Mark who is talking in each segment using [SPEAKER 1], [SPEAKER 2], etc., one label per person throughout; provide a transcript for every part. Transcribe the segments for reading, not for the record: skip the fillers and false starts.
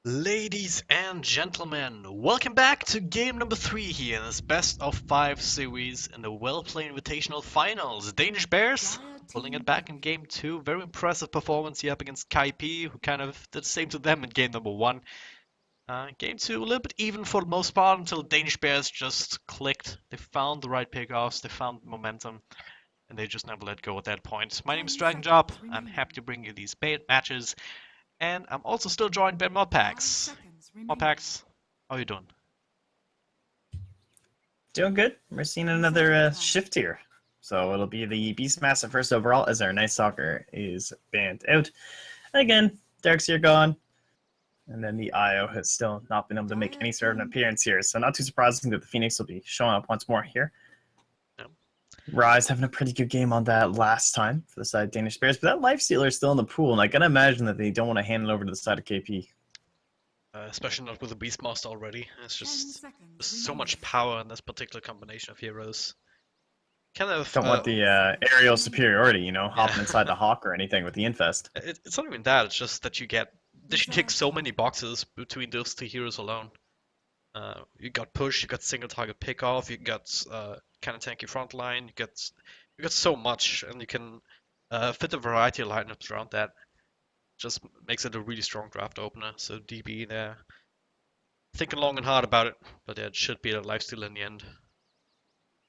[SPEAKER 1] Ladies and gentlemen, welcome back to game number 3 here in this best of 5 series in the WellPlay Invitational Finals. Danish Bears pulling it back in game 2. Very impressive performance here up against Kaipi, who kind of did the same to them in game number 1. Game 2 a little bit even for the most part until Danish Bears just clicked. They found the right pickoffs, they found momentum, and they just never let go at that point. My name is Dragon Job. I'm happy to bring you these matches. And I'm also still joined by Modpacks. Modpacks, how are you doing?
[SPEAKER 2] Doing good. We're seeing another shift here. So it'll be the Beastmaster first overall as our Night Stalker is banned out. And again, Darkseer gone. And then the IO has still not been able to make any sort of an appearance here. So not too surprising that the Phoenix will be showing up once more here.
[SPEAKER 1] Yep.
[SPEAKER 2] Rise having a pretty good game on that last time for the side of Danish Bears. But that Lifestealer is still in the pool. And I gotta imagine that they don't want to hand it over to the side of KP.
[SPEAKER 1] Especially not with the Beastmaster already. It's just there's so much power in this particular combination of heroes. Kind of
[SPEAKER 2] don't want the aerial superiority, you know, hopping inside the Hawk or anything with the Infest.
[SPEAKER 1] It's not even that. It's just that you tick so many boxes between those two heroes alone. You got push, you got single target pick off, you got kind of tanky front line. You got so much, and you can fit a variety of lineups around that. Just makes it a really strong draft opener. So DB there, thinking long and hard about it, but yeah, it should be a lifesteal in the end.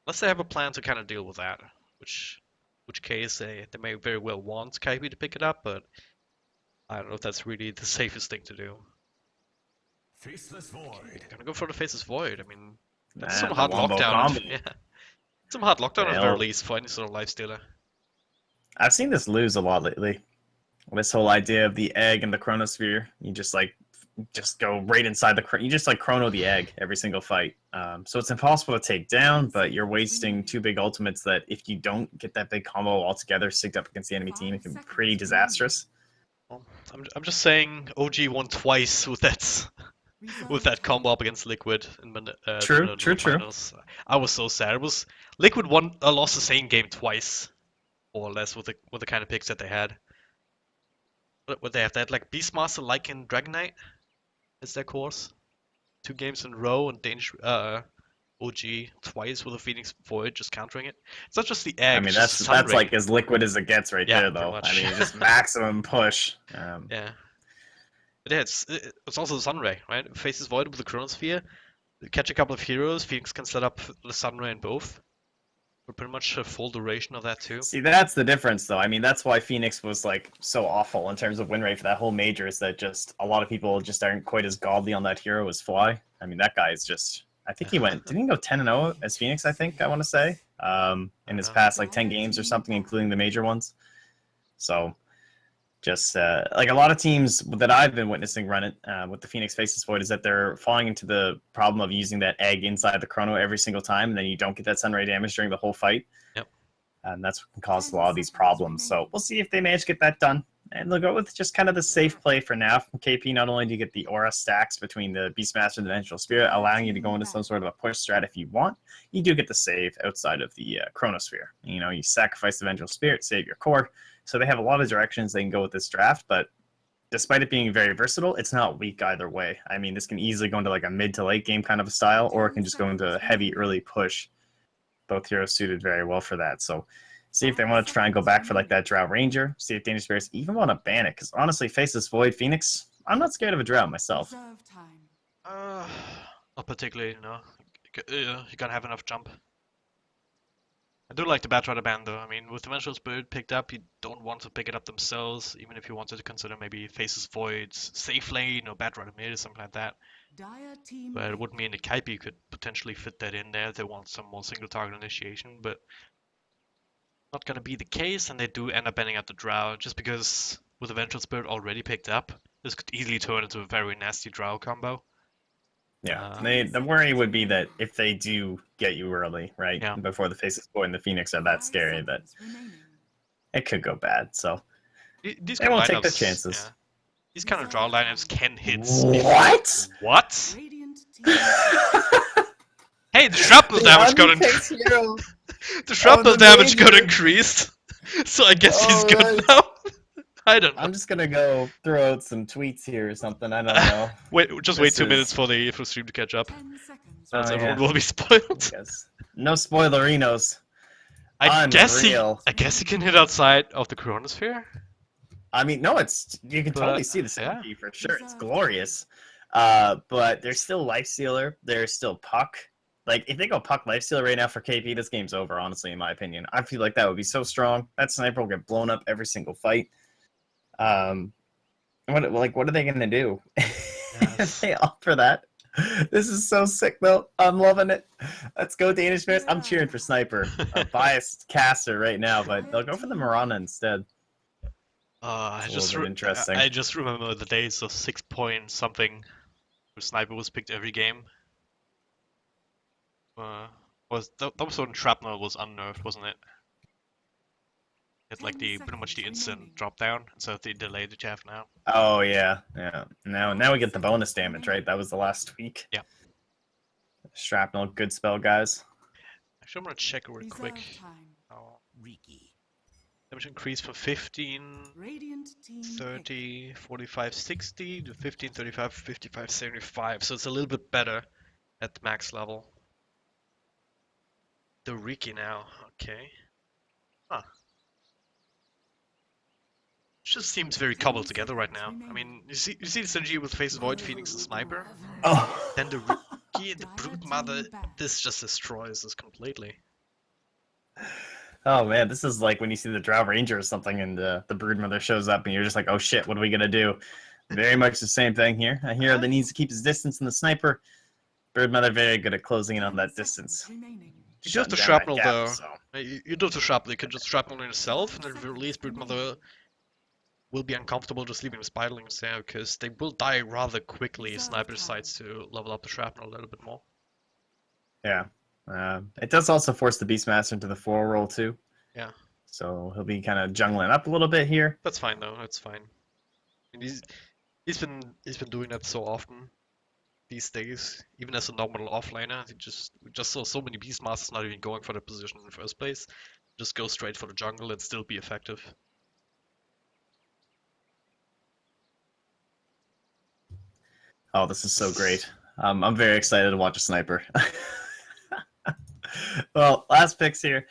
[SPEAKER 1] Unless they have a plan to kind of deal with that, which case they may very well want Kaipi to pick it up, but I don't know if that's really the safest thing to do.
[SPEAKER 3] Faceless Void.
[SPEAKER 1] Gonna go for the Faceless Void. I mean, that's
[SPEAKER 2] Man,
[SPEAKER 1] some hard lockdown. Yeah, some hard lockdown at the very least for any sort of lifestealer.
[SPEAKER 2] I've seen this lose a lot lately. This whole idea of the egg and the chronosphere, you just go right inside you just chrono the egg every single fight. So it's impossible to take down, but you're wasting two big ultimates that if you don't get that big combo altogether synced up against the enemy team, it can be pretty disastrous.
[SPEAKER 1] Well, I'm just saying OG won twice with that combo up against Liquid in
[SPEAKER 2] True.
[SPEAKER 1] finals. I was so sad. Liquid lost the same game twice, more or less, with the kind of picks that they had. What they have? They had like Beastmaster, like in Dragon Knight, is their course. 2 games in a row, and Danish OG twice with a Phoenix Void, just countering it. It's not just the egg.
[SPEAKER 2] I mean, that's like as liquid as it gets right there, though. I mean, just maximum push.
[SPEAKER 1] Yeah. But yeah, it's also the Sunray, right? Faces Void with the Chronosphere. Catch a couple of heroes, Phoenix can set up the Sunray in both. For pretty much a full duration of that too.
[SPEAKER 2] See, that's the difference, though. I mean, that's why Phoenix was so awful in terms of win rate for that whole major. Is that just a lot of people just aren't quite as godly on that hero as Fly. I mean, that guy is just. I think he didn't he go 10-0 as Phoenix? I think I want to say in his past 10 games or something, including the major ones. So. Just a lot of teams that I've been witnessing run it with the Phoenix Faceless Void is that they're falling into the problem of using that egg inside the chrono every single time, and then you don't get that sunray damage during the whole fight.
[SPEAKER 1] Yep.
[SPEAKER 2] And that's what can cause a lot of these problems. So we'll see if they manage to get that done. And they'll go with just kind of the safe play for now from KP. Not only do you get the aura stacks between the Beastmaster and the Dimensional Spirit, allowing you to go into some sort of a push strat if you want, you do get the save outside of the Chronosphere. You know, you sacrifice the Dimensional Spirit, save your core. So they have a lot of directions they can go with this draft, but despite it being very versatile, it's not weak either way. I mean, this can easily go into a mid to late game kind of a style, or it can just go into a heavy early push. Both heroes suited very well for that. So see if they want to try and go back for that Drought Ranger. See if Danish Bears even want to ban it, because honestly, Faceless Void Phoenix, I'm not scared of a Drought myself.
[SPEAKER 1] Not particularly, no. You gotta have enough jump. I do like the Batrider ban though. I mean, with Dimensional Spirit picked up, you don't want to pick it up themselves, even if you wanted to consider maybe Faceless Void's safe lane or Batrider mid or something like that. But it would mean that Kaipi could potentially fit that in there if they want some more single target initiation, but not gonna be the case, and they do end up banning out the Drow, just because with Dimensional Spirit already picked up, this could easily turn into a very nasty Drow combo.
[SPEAKER 2] Yeah, the worry would be that if they do get you early, right, before the Faceless Void and the Phoenix are that scary, that it could go bad. So
[SPEAKER 1] these
[SPEAKER 2] they won't take their chances.
[SPEAKER 1] Yeah. These kind of draw lineups can hit.
[SPEAKER 2] What?
[SPEAKER 1] What? Hey, the shrapnel damage got increased. The shrapnel damage got increased, so I guess he's good now. I don't know.
[SPEAKER 2] I'm just gonna go throw out some tweets here or something. I don't know.
[SPEAKER 1] Wait, just wait
[SPEAKER 2] This
[SPEAKER 1] 2 minutes
[SPEAKER 2] is-
[SPEAKER 1] for the stream to catch up.
[SPEAKER 4] 10 seconds.
[SPEAKER 1] Else
[SPEAKER 2] Oh,
[SPEAKER 1] everyone
[SPEAKER 2] yeah.
[SPEAKER 1] will be spoiled.
[SPEAKER 2] Yes. No spoilerinos.
[SPEAKER 1] I guess
[SPEAKER 2] Unreal.
[SPEAKER 1] he can hit outside of the chronosphere.
[SPEAKER 2] I mean, no, it's you can
[SPEAKER 1] But,
[SPEAKER 2] totally see the
[SPEAKER 1] yeah.
[SPEAKER 2] synergy for sure. It's glorious. But there's still Life Stealer. There's still Puck. Like, if they go Puck Life Stealer right now for KP, this game's over, honestly, in my opinion. I feel like that would be so strong. That sniper will get blown up every single fight. What are they gonna do? If they offer that. This is so sick though. I'm loving it. Let's go Danish fans. I'm cheering for Sniper. A biased caster right now, but they'll go for the Marana instead.
[SPEAKER 1] I
[SPEAKER 2] It's a little bit interesting.
[SPEAKER 1] I just remember the days of 6 point something, where Sniper was picked every game. That was when Shrapnel was unnerved, wasn't it? It's like
[SPEAKER 4] 10
[SPEAKER 1] pretty much the
[SPEAKER 4] seconds
[SPEAKER 1] instant
[SPEAKER 4] remaining.
[SPEAKER 1] drop down instead of the delay that you have now.
[SPEAKER 2] Oh yeah. Now we get the bonus damage, right? That was the last tweak.
[SPEAKER 1] Yeah.
[SPEAKER 2] Shrapnel, good spell, guys.
[SPEAKER 1] Actually, I'm gonna check real quick.
[SPEAKER 4] Reserve time.
[SPEAKER 1] Oh,
[SPEAKER 3] Riki.
[SPEAKER 1] damage increase from 15,
[SPEAKER 4] Radiant team pick.
[SPEAKER 1] 30, 45, 60 to 15, 35, 55, 75. So it's a little bit better at the max level. The Riki now, okay. Huh. Just seems very cobbled together right now. I mean, you see the synergy with Faces Void, Phoenix, and Sniper.
[SPEAKER 2] Oh.
[SPEAKER 1] Then the Riki and the Brute Mother. This just destroys us completely.
[SPEAKER 2] Oh man, this is like when you see the Drow Ranger or something, and the Broodmother shows up, and you're just like, oh shit, what are we gonna do? Very much the same thing here. A hero that needs to keep his distance, and the Sniper, Broodmother very good at closing in on that distance.
[SPEAKER 4] Remaining.
[SPEAKER 1] You do have
[SPEAKER 2] Shutting
[SPEAKER 1] the
[SPEAKER 2] down that
[SPEAKER 1] Shrapnel
[SPEAKER 2] gap,
[SPEAKER 1] though.
[SPEAKER 2] so.
[SPEAKER 1] You do have the Shrapnel. You can just Shrapnel on yourself, and then if you release Brute Mother, will be uncomfortable just leaving the Spiderlings there, because they will die rather quickly if Sniper decides to level up the Shrapnel a little bit more.
[SPEAKER 2] Yeah. It does also force the Beastmaster into the 4 roll too.
[SPEAKER 1] Yeah.
[SPEAKER 2] So he'll be kind of jungling up a little bit here.
[SPEAKER 1] That's fine though. That's fine. And he's been doing that so often these days. Even as a normal offlaner, we just saw so many Beastmasters not even going for that position in the first place. Just go straight for the jungle and still be effective.
[SPEAKER 2] Oh, this is so great. I'm very excited to watch a Sniper. Well, last picks here.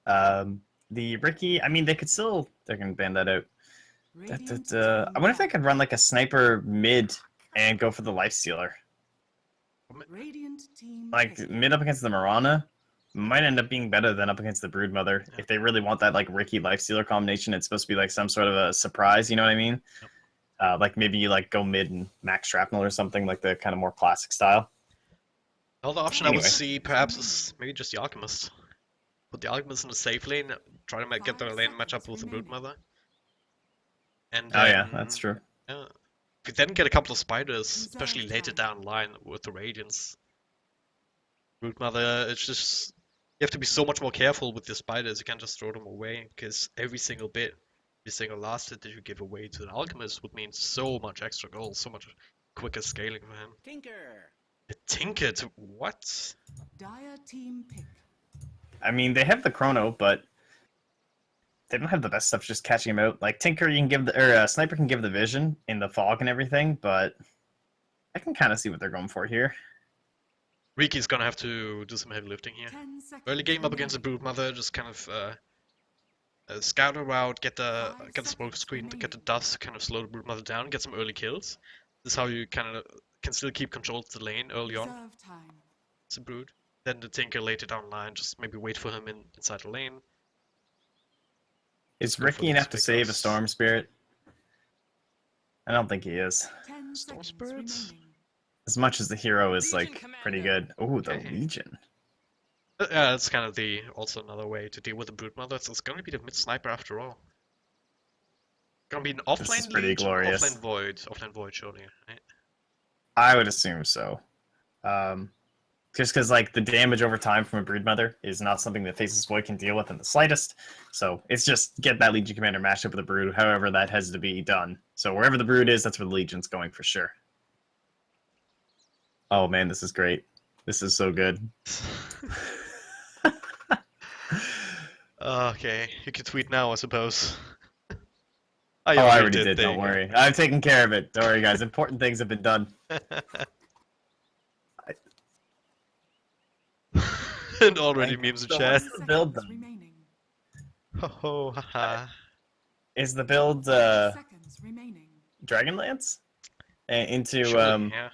[SPEAKER 2] The Riki, I mean, they're going to ban that out.
[SPEAKER 4] Radiant
[SPEAKER 2] I wonder if they could run like a Sniper mid and go for the Life Stealer.
[SPEAKER 4] Radiant team
[SPEAKER 2] Like
[SPEAKER 4] pick.
[SPEAKER 2] mid up against the Marana might end up being better than up against the Broodmother.
[SPEAKER 1] Yeah.
[SPEAKER 2] If they really want that like Riki Life Stealer combination, it's supposed to be like some sort of a surprise, you know what I mean? Like maybe you like go mid and max Shrapnel or something, like the kind of more classic style.
[SPEAKER 1] Another option I
[SPEAKER 2] Anyway.
[SPEAKER 1] would see perhaps is maybe just the Alchemist. Put the Alchemist in the safe lane, try to get the lane match up with the Brute Mother. And
[SPEAKER 2] Oh yeah,
[SPEAKER 1] then,
[SPEAKER 2] that's true.
[SPEAKER 1] Yeah. If you then get a couple of spiders, especially later down the line with the Radiance. Brute Mother, it's just you have to be so much more careful with your spiders. You can't just throw them away, because every single last hit that you give away to the Alchemist would mean so much extra gold, so much quicker scaling for him.
[SPEAKER 3] Tinker.
[SPEAKER 1] A Tinker to what?
[SPEAKER 4] Dire team pick.
[SPEAKER 2] I mean, they have the Chrono, but they don't have the best stuff just catching him out. Like Tinker, you can give Sniper can give the vision in the fog and everything, but I can kind of see what they're going for here.
[SPEAKER 1] Riki's gonna have to do some heavy lifting here.
[SPEAKER 4] 10 seconds
[SPEAKER 1] Early game up against the
[SPEAKER 4] remaining.
[SPEAKER 1] Brood Mother, just kind of scout her out, get the smoke screen, get the dust, kind of slow the Brood Mother down, get some early kills. This is how you kind of can still keep control of the lane early on.
[SPEAKER 4] Reserve time.
[SPEAKER 1] It's a Brood. Then the Tinker later down the line, just maybe wait for him inside the lane.
[SPEAKER 2] Is
[SPEAKER 1] Go for
[SPEAKER 2] Riki
[SPEAKER 1] these
[SPEAKER 2] enough to save a
[SPEAKER 1] pickups.
[SPEAKER 2] Storm Spirit? I don't think he is.
[SPEAKER 4] 10
[SPEAKER 1] Storm
[SPEAKER 4] seconds
[SPEAKER 1] spirits?
[SPEAKER 4] remaining.
[SPEAKER 2] As much as the hero is
[SPEAKER 3] Legion
[SPEAKER 2] like
[SPEAKER 3] Commander.
[SPEAKER 2] pretty good. Oh, the
[SPEAKER 1] Okay.
[SPEAKER 2] Legion.
[SPEAKER 1] Yeah, that's kind of also another way to deal with the Brood Mother. So it's gonna be the mid sniper after all. Gonna be an
[SPEAKER 2] This is
[SPEAKER 1] offlane
[SPEAKER 2] pretty
[SPEAKER 1] Legion,
[SPEAKER 2] glorious.
[SPEAKER 1] offlane void surely, right?
[SPEAKER 2] I would assume so. Just because like the damage over time from a Broodmother is not something that Faceless Void can deal with in the slightest. So it's just get that Legion Commander matched up with the Brood, however that has to be done. So wherever the Brood is, that's where the Legion's going for sure. Oh man, this is great. This is so good.
[SPEAKER 1] Okay, you can tweet now, I suppose.
[SPEAKER 2] Oh, I already did. Don't worry. I've taken care of it. Don't worry, guys. Important things have been done.
[SPEAKER 1] And already memes in
[SPEAKER 2] So
[SPEAKER 1] chat.
[SPEAKER 2] what's the build
[SPEAKER 4] Seconds
[SPEAKER 2] then?
[SPEAKER 4] remaining.
[SPEAKER 1] Ho ho, haha.
[SPEAKER 2] Is the build
[SPEAKER 4] Seconds remaining.
[SPEAKER 2] Dragonlance into
[SPEAKER 1] Surely, yeah.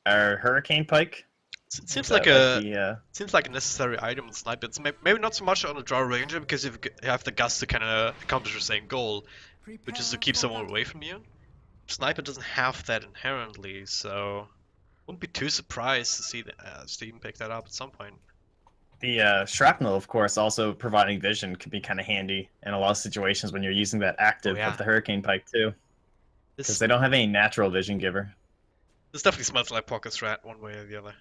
[SPEAKER 2] our Hurricane Pike?
[SPEAKER 1] It seems
[SPEAKER 2] Is
[SPEAKER 1] like
[SPEAKER 2] that
[SPEAKER 1] a seems like a necessary item in Sniper. It's maybe not so much on a draw ranger because you have the guts to kind of accomplish the same goal, which is to keep someone away from you. Sniper doesn't have that inherently, so wouldn't be too surprised to see Steam pick that up at some point.
[SPEAKER 2] the shrapnel, of course, also providing vision could be kind of handy in a lot of situations when you're using that active
[SPEAKER 1] yeah.
[SPEAKER 2] of the Hurricane Pike too, because
[SPEAKER 1] This
[SPEAKER 2] they don't have any natural vision giver.
[SPEAKER 1] this definitely smells like pocket strat one way or the other.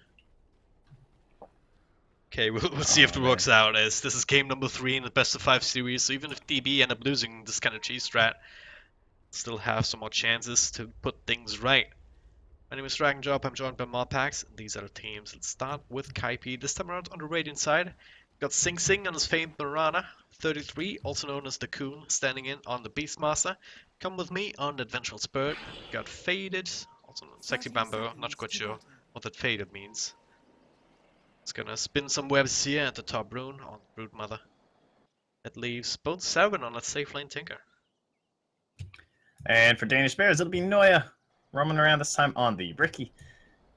[SPEAKER 1] Okay, we'll see if it works out, as this is game number 3 in the best of 5 series, so even if DB end up losing this kind of cheese strat, still have some more chances to put things right. My name is Dragon Job, I'm joined by Modpax, and these are the teams. Let's start with Kaipi, this time around on the Radiant side. Got Sing Sing on his famed Marana, 33, also known as the Coon, standing in on the Beastmaster. Come with me on the Adventural Spirit. Got Faded, also known as Sexy Bamboo, I'm not quite sure what that Faded means. It's gonna spin some webs here at the top rune on Broodmother. That leaves both 7 on that safe lane Tinker.
[SPEAKER 2] And for Danish Bears, it'll be Noya roaming around this time on the Ricky.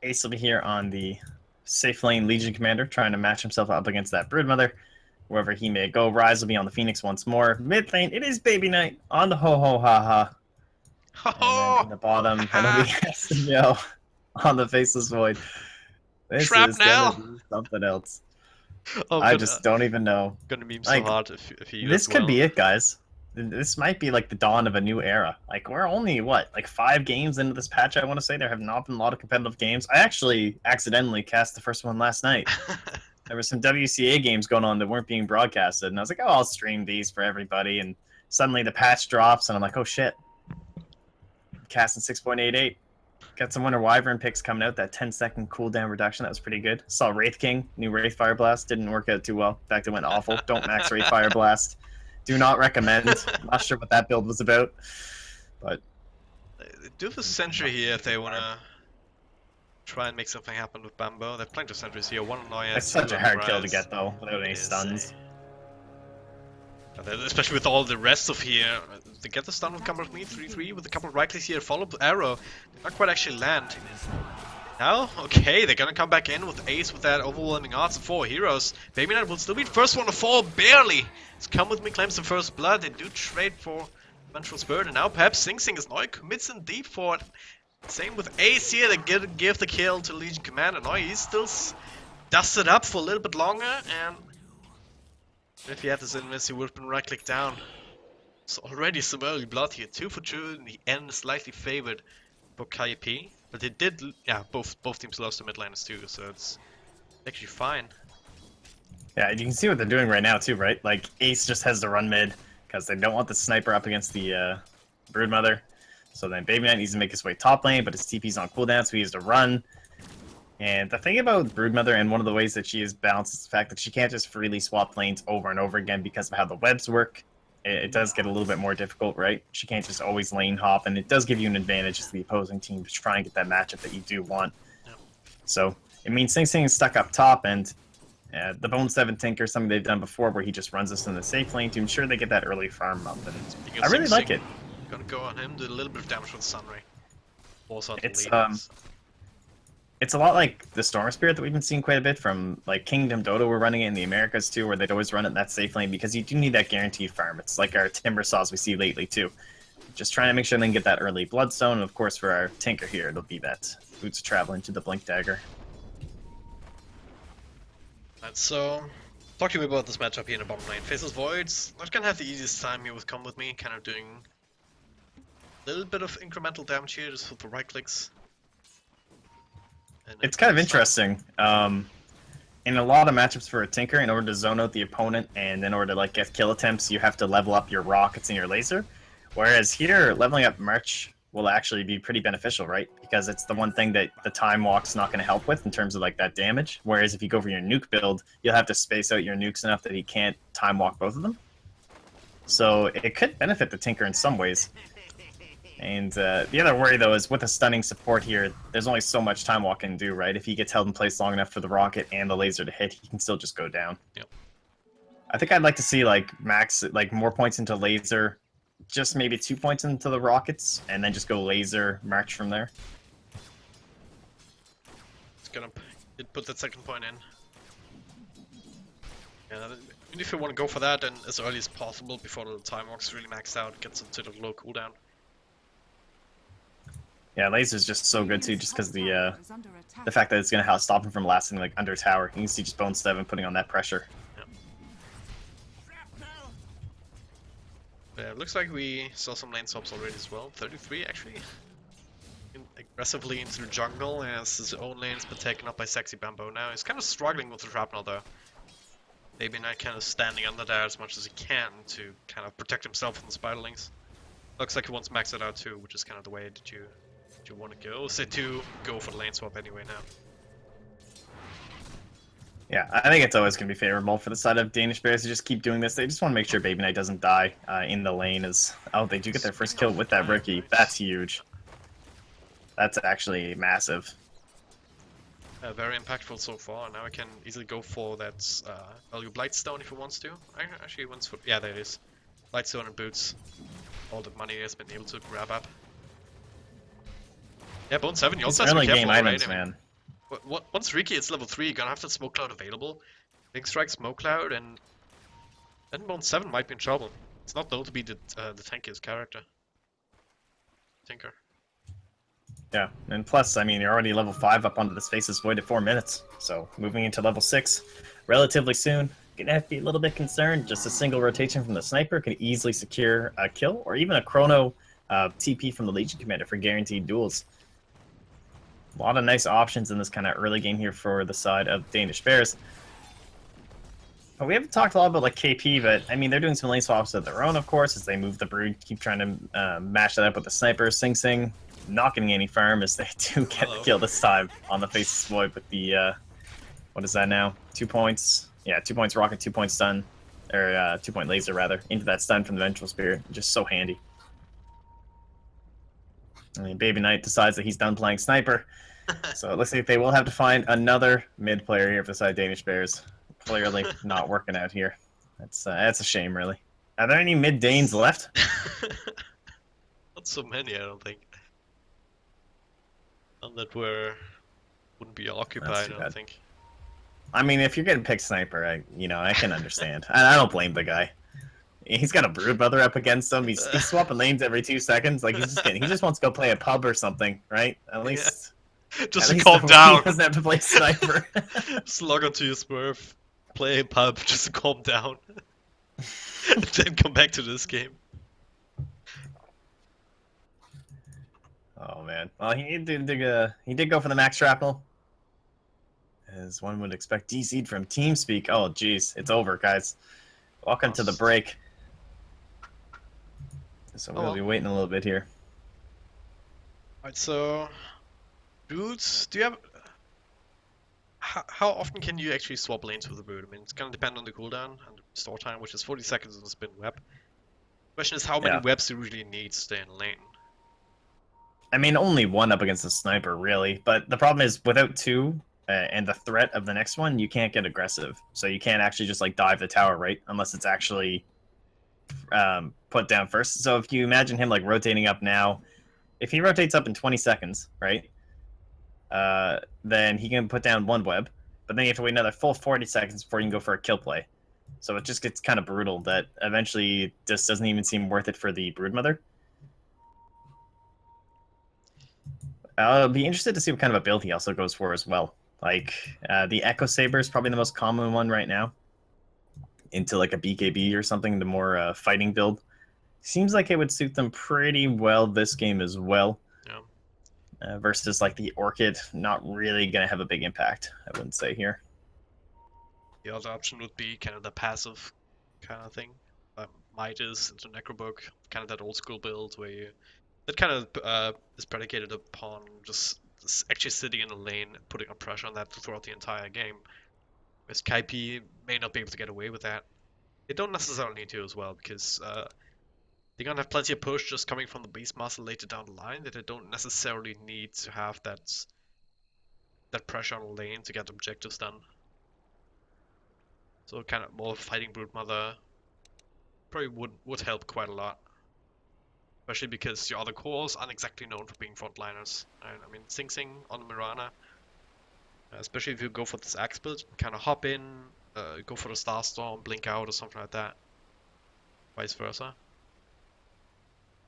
[SPEAKER 2] Ace will be here on the safe lane Legion Commander, trying to match himself up against that Broodmother. Wherever he may go, Rise will be on the Phoenix once more. Mid lane, it is Baby Knight on the Ho-Ho-Ha-Ha. And then in the bottom, it'll be Yo on the Faceless Void. This is gonna be something else.
[SPEAKER 1] Oh,
[SPEAKER 2] I just don't even know.
[SPEAKER 1] Gonna meme so hard if he
[SPEAKER 2] This could be it, guys. This might be like the dawn of a new era. Like, we're only, what, like 5 games into this patch, I want to say. There have not been a lot of competitive games. I actually accidentally cast the first one last night. There were some WCA games going on that weren't being broadcasted, and I was like, oh, I'll stream these for everybody, and suddenly the patch drops, and I'm like, oh, shit. Casting 6.88. Got some Winter Wyvern picks coming out, that 10-second cooldown reduction, that was pretty good. Saw Wraith King, new Wraith Fire Blast, didn't work out too well. In fact, it went awful. Don't max Wraith Fire Blast. Do not recommend. Not sure what that build was about, but...
[SPEAKER 1] They do the Sentry here if they want to try and make something happen with Bambo. They're plenty of Sentries here, 1 Noya.
[SPEAKER 2] It's such a hard kill to get, though, without any stuns.
[SPEAKER 1] Especially with all the rest of here. They get the stun with Come With Me, 3-3, with a couple of right clicks here, follow the arrow. Did not quite actually land. Now, okay, they're gonna come back in with Ace with that overwhelming odds of 4 heroes. Baby Knight will still be the first one to fall, barely! It's Come With Me claims the first blood, they do trade for Vengeful Spirit, and now perhaps Sing Sing is Noi commits in deep for it. Same with Ace here, they give the kill to Legion Commander. Noi, he's still dusted up for a little bit longer, and if he had this invis, he would have been right click down. So already some early blood here, 2 for 2, in the end slightly favored for Kaipi. But they did, yeah, both teams lost the mid laners too, so it's actually fine.
[SPEAKER 2] Yeah, you can see what they're doing right now too, right? Like, Ace just has to run mid, because they don't want the sniper up against the Broodmother. So then Baby Knight needs to make his way top lane, but his TP's on cooldown, so he has to run. And the thing about Broodmother, and one of the ways that she is balanced, is the fact that she can't just freely swap lanes over and over again because of how the webs work. It does get a little bit more difficult, right? She can't just always lane hop, and it does give you an advantage to the opposing team to try and get that matchup that you do want.
[SPEAKER 1] Yep.
[SPEAKER 2] So it means Sing Sing is stuck up top, and the Bone 7 Tinker, something they've done before where he just runs us in the safe lane to ensure they get that early farm up. And I really like it.
[SPEAKER 1] Gonna go on him, do a little bit of damage with Sunray. Also
[SPEAKER 2] It's a lot like the Storm Spirit that we've been seeing quite a bit from, like, Kingdom Dota. We're running it in the Americas too, where they'd always run it in that safe lane because you do need that guaranteed farm. It's like our Timber Saws we see lately too. Just trying to make sure they can get that early Bloodstone, and of course for our Tinker here, it'll be that Boots of Travel into the Blink Dagger.
[SPEAKER 1] And so, talk to me about this matchup here in the bottom lane. Faceless Voids, not gonna have the easiest time here with Come With Me, kind of doing a little bit of incremental damage here just with the right clicks.
[SPEAKER 2] It's kind of interesting. In a lot of matchups for a Tinker, in order to zone out the opponent and in order to like get kill attempts, you have to level up your rockets and your laser. Whereas here, leveling up March will actually be pretty beneficial, right? Because it's the one thing that the Time Walk's not going to help with in terms of like that damage. Whereas if you go for your nuke build, you'll have to space out your nukes enough that he can't Time Walk both of them. So it could benefit the Tinker in some ways. And the other worry, though, is with a stunning support here, there's only so much time Walk can do, right? If he gets held in place long enough for the rocket and the laser to hit, he can still just go down.
[SPEAKER 1] Yep.
[SPEAKER 2] I think I'd like to see, like, max, like, more points into laser, just maybe 2 points into the rockets, and then just go laser, march from there.
[SPEAKER 1] It's gonna put that second point in. Yeah, and if you want to go for that, then as early as possible before the time walk's really maxed out, gets into the low cooldown.
[SPEAKER 2] Yeah, laser's just so good too, just because
[SPEAKER 4] Top tower is under attack.
[SPEAKER 2] the fact that it's gonna stop him from lasting like under tower. You can see just Bone Seven putting on that pressure.
[SPEAKER 1] Yeah, it looks like we saw some lane swaps already as well. 33 actually. Aggressively into the jungle as his own lane's been taken up by Sexy Bamboo now. He's kind of struggling with the shrapnel though. Maybe not kind of standing under there as much as he can to kind of protect himself from the spiderlings. Looks like he wants to max it out too, which is kind of the way that you want to go. So do go for the lane swap anyway now.
[SPEAKER 2] Yeah, I think it's always going to be favorable for the side of Danish Bears to just keep doing this. They just want to make sure Baby Knight doesn't die in the lane. Oh, they do get their first kill with that rookie. That's huge. That's actually massive.
[SPEAKER 1] Very impactful so far. Now I can easily go for that value Blightstone if he wants to. Actually, he wants for... Yeah, there it is. Blightstone and boots. All the money he has been able to grab up. Yeah, Bone 7, you also have to be
[SPEAKER 2] Early
[SPEAKER 1] careful,
[SPEAKER 2] game
[SPEAKER 1] right?
[SPEAKER 2] items,
[SPEAKER 1] I mean,
[SPEAKER 2] man.
[SPEAKER 1] once Riki hits level 3, you're gonna have that Smoke Cloud available. Big Strike Smoke Cloud, and then Bone 7 might be in trouble. It's not known to be the tankiest character. Tinker.
[SPEAKER 2] Yeah, and plus, I mean, you're already level 5 up onto this Faceless Void at 4 minutes. So, moving into level 6 relatively soon. Gonna have to be a little bit concerned. Just a single rotation from the Sniper can easily secure a kill, or even a Chrono TP from the Legion Commander for guaranteed duels. A lot of nice options in this kind of early game here for the side of Danish Bears. But we haven't talked a lot about like KP, but I mean, they're doing some lane swaps of their own, of course, as they move the Brood, keep trying to match that up with the Sniper. Sing Sing not getting any farm as they do get the kill this time on the Faceless Void with the, what is that now? 2 points. Yeah, 2 points rocket, 2 points stun, or 2 point laser rather, into that stun from the Vengeful Spirit. Just so handy. I mean, Baby Knight decides that he's done playing Sniper. So it looks like they will have to find another mid player here for the side of Danish Bears. Clearly not working out here. That's a shame, really. Are there any mid Danes left?
[SPEAKER 1] Not so many, I don't think. None that wouldn't be occupied, I don't think.
[SPEAKER 2] I mean, if you're getting picked Sniper, I can understand. I don't blame the guy. He's got a Brood Brother up against him. He's swapping lanes every 2 seconds. Like he just wants to go play a pub or something, right? At least.
[SPEAKER 1] Yeah. Just
[SPEAKER 2] at
[SPEAKER 1] to
[SPEAKER 2] least
[SPEAKER 1] calm down.
[SPEAKER 2] He doesn't have to play Sniper.
[SPEAKER 1] Just log onto your Smurf, play a pub, just to calm down. And then come back to this game.
[SPEAKER 2] Oh man. Well, he did go for the max shrapnel. As one would expect, DC'd from TeamSpeak. Oh jeez, it's over, guys. Welcome to the break. So we'll be waiting a little bit here.
[SPEAKER 1] Alright, so Broods, do you have how often can you actually swap lanes with the Brood? I mean, it's gonna depend on the cooldown and the store time, which is 40 seconds on the spin web. Question is how many webs do you really need to stay in lane?
[SPEAKER 2] I mean, only one up against the Sniper, really. But the problem is, without 2, and the threat of the next one, you can't get aggressive. So you can't actually just, like, dive the tower, right? Unless it's actually put down first. So if you imagine him, like, rotating up now, if he rotates up in 20 seconds, right? Then he can put down 1 web. But then you have to wait another full 40 seconds before you can go for a kill play. So it just gets kind of brutal that eventually just doesn't even seem worth it for the Broodmother. I'll be interested to see what kind of a build he also goes for as well. Like, the Echo Saber is probably the most common one right now. Into, like, a BKB or something, the more fighting build. Seems like it would suit them pretty well this game as well. Yeah. Versus, like, the Orchid, not really going to have a big impact, I wouldn't say here.
[SPEAKER 1] The other option would be kind of the passive kind of thing. Midas into Necrobook, kind of that old school build where you... That kind of is predicated upon just actually sitting in a lane and putting on pressure on that throughout the entire game. Whereas Kaipi may not be able to get away with that. They don't necessarily need to as well, because They're gonna have plenty of push just coming from the Beastmaster later down the line that they don't necessarily need to have that pressure on the lane to get objectives done. So kind of more fighting Broodmother probably would help quite a lot. Especially because your other cores aren't exactly known for being frontliners. Right? I mean, Sing Sing on Mirana, especially if you go for this axe build, kind of hop in, go for the Starstorm, blink out or something like that. Vice versa.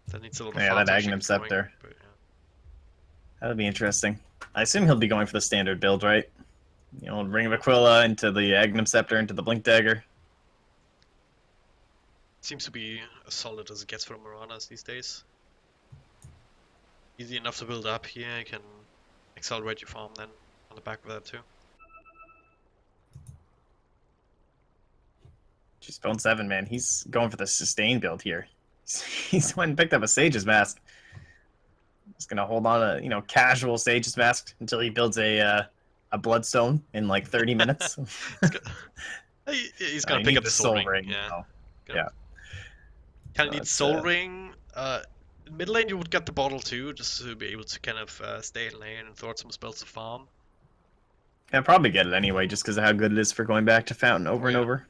[SPEAKER 1] That needs a lot of
[SPEAKER 2] Yeah,
[SPEAKER 1] farm
[SPEAKER 2] that
[SPEAKER 1] to actually
[SPEAKER 2] Agnum
[SPEAKER 1] get going,
[SPEAKER 2] Scepter.
[SPEAKER 1] but, yeah.
[SPEAKER 2] That'll be interesting. I assume he'll be going for the standard build, right? You know, Ring of Aquila into the Agnum Scepter into the Blink Dagger.
[SPEAKER 1] Seems to be as solid as it gets from Miranas these days. Easy enough to build up here, you can accelerate your farm then on the back of that too.
[SPEAKER 2] Just Bone 7, man. He's going for the sustain build here. He's went and picked up a Sage's Mask. He's gonna hold on to, you know, casual Sage's Mask until he builds a Bloodstone in like 30 minutes.
[SPEAKER 1] He's gonna
[SPEAKER 2] You
[SPEAKER 1] pick
[SPEAKER 2] need
[SPEAKER 1] up
[SPEAKER 2] the
[SPEAKER 1] the Soul
[SPEAKER 2] Soul
[SPEAKER 1] Ring.
[SPEAKER 2] Ring.
[SPEAKER 1] Yeah.
[SPEAKER 2] though.
[SPEAKER 1] Gonna-
[SPEAKER 2] Yeah.
[SPEAKER 1] Kind of
[SPEAKER 2] So
[SPEAKER 1] need
[SPEAKER 2] it's,
[SPEAKER 1] Soul Ring. In mid lane you would get the bottle too, just to be able to kind of stay in lane and throw out some spells to farm.
[SPEAKER 2] I'll probably get it anyway, just because of how good it is for going back to Fountain over and
[SPEAKER 1] Yeah.
[SPEAKER 2] over.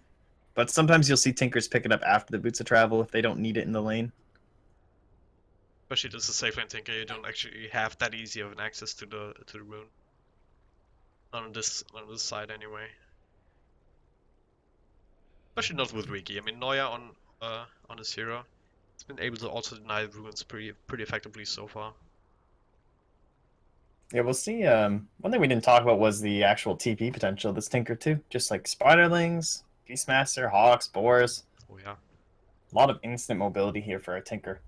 [SPEAKER 2] But sometimes you'll see Tinkers pick it up after the Boots of Travel if they don't need it in the lane.
[SPEAKER 1] Especially as a safe lane tinker, you don't actually have that easy of an access to the rune. Not on this side anyway. Especially not with Riki. I mean Noya on his hero, has been able to also deny runes pretty effectively so far.
[SPEAKER 2] Yeah, we'll see. One thing we didn't talk about was the actual TP potential of this Tinker too. Just like Spiderlings, Beastmaster, Hawks, Boars.
[SPEAKER 1] Oh yeah.
[SPEAKER 2] A lot of instant mobility here for a Tinker.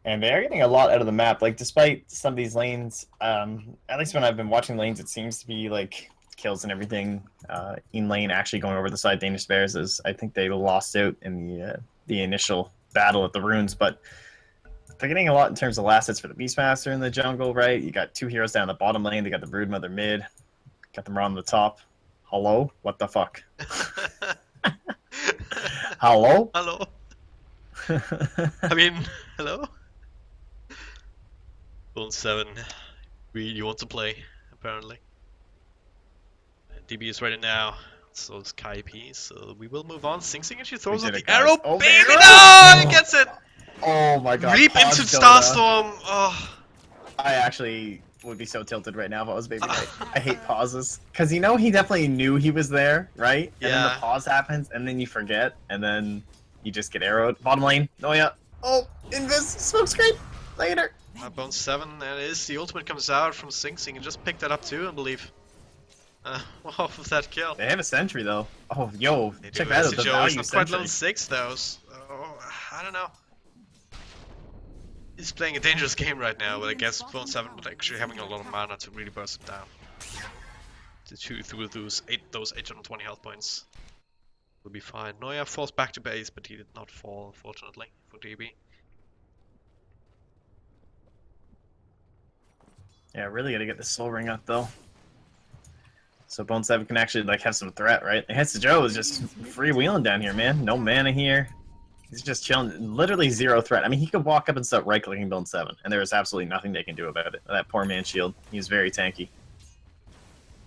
[SPEAKER 2] And they're getting a lot out of the map. Like, despite some of these lanes, at least when I've been watching lanes, it seems to be like kills and everything in lane actually going over the side Danish Bears, as I think they lost out in the initial battle at the runes. But they're getting a lot in terms of last hits for the Beastmaster in the jungle, right? You got two heroes down the bottom lane. They got the Broodmother mid. Got them on the top. Hello? What the fuck? Hello?
[SPEAKER 1] Hello. I mean, hello. Bone 7 really want to play, apparently. DB is ready now. So is Kaipi, so we will move on. Sing Sing actually throws
[SPEAKER 2] We
[SPEAKER 1] out
[SPEAKER 2] did
[SPEAKER 1] the
[SPEAKER 2] it, guys.
[SPEAKER 1] arrow.
[SPEAKER 2] Oh,
[SPEAKER 1] Baby,
[SPEAKER 2] the arrow!
[SPEAKER 1] no! He gets it!
[SPEAKER 2] Oh my god.
[SPEAKER 1] Reap
[SPEAKER 2] pause
[SPEAKER 1] into
[SPEAKER 2] Dota.
[SPEAKER 1] Starstorm. Oh.
[SPEAKER 2] I actually would be so tilted right now if I was Baby Knight. I hate pauses. Because you know he definitely knew he was there, right? And then
[SPEAKER 1] Yeah.
[SPEAKER 2] the pause happens, and then you forget, and then you just get arrowed. Bottom lane. Oh yeah. Oh, Invis. Smokescreen. Later.
[SPEAKER 1] Bone 7, and it is the ultimate comes out from Sing Sing and just picked that up too, I believe. Off of that kill.
[SPEAKER 2] They have a sentry though. Oh, yo.
[SPEAKER 1] They
[SPEAKER 2] Check
[SPEAKER 1] do.
[SPEAKER 2] that out. The
[SPEAKER 1] Joe
[SPEAKER 2] value
[SPEAKER 1] is not quite
[SPEAKER 2] sentry.
[SPEAKER 1] level 6 though. I don't know. He's playing a dangerous game right now, but I guess Bone 7 would actually having a lot of mana to really burst him down. To chew through those 820 health points. Will be fine. Noya falls back to base, but he did not fall, fortunately, for DB.
[SPEAKER 2] Yeah, really gotta get the soul ring up though. So Bone 7 can actually like have some threat, right? Hetsu Joe is just freewheeling down here, man. No mana here. He's just chilling. Literally zero threat. I mean, he could walk up and start right-clicking Bone 7, and there is absolutely nothing they can do about it. That poor man's shield. He's very tanky.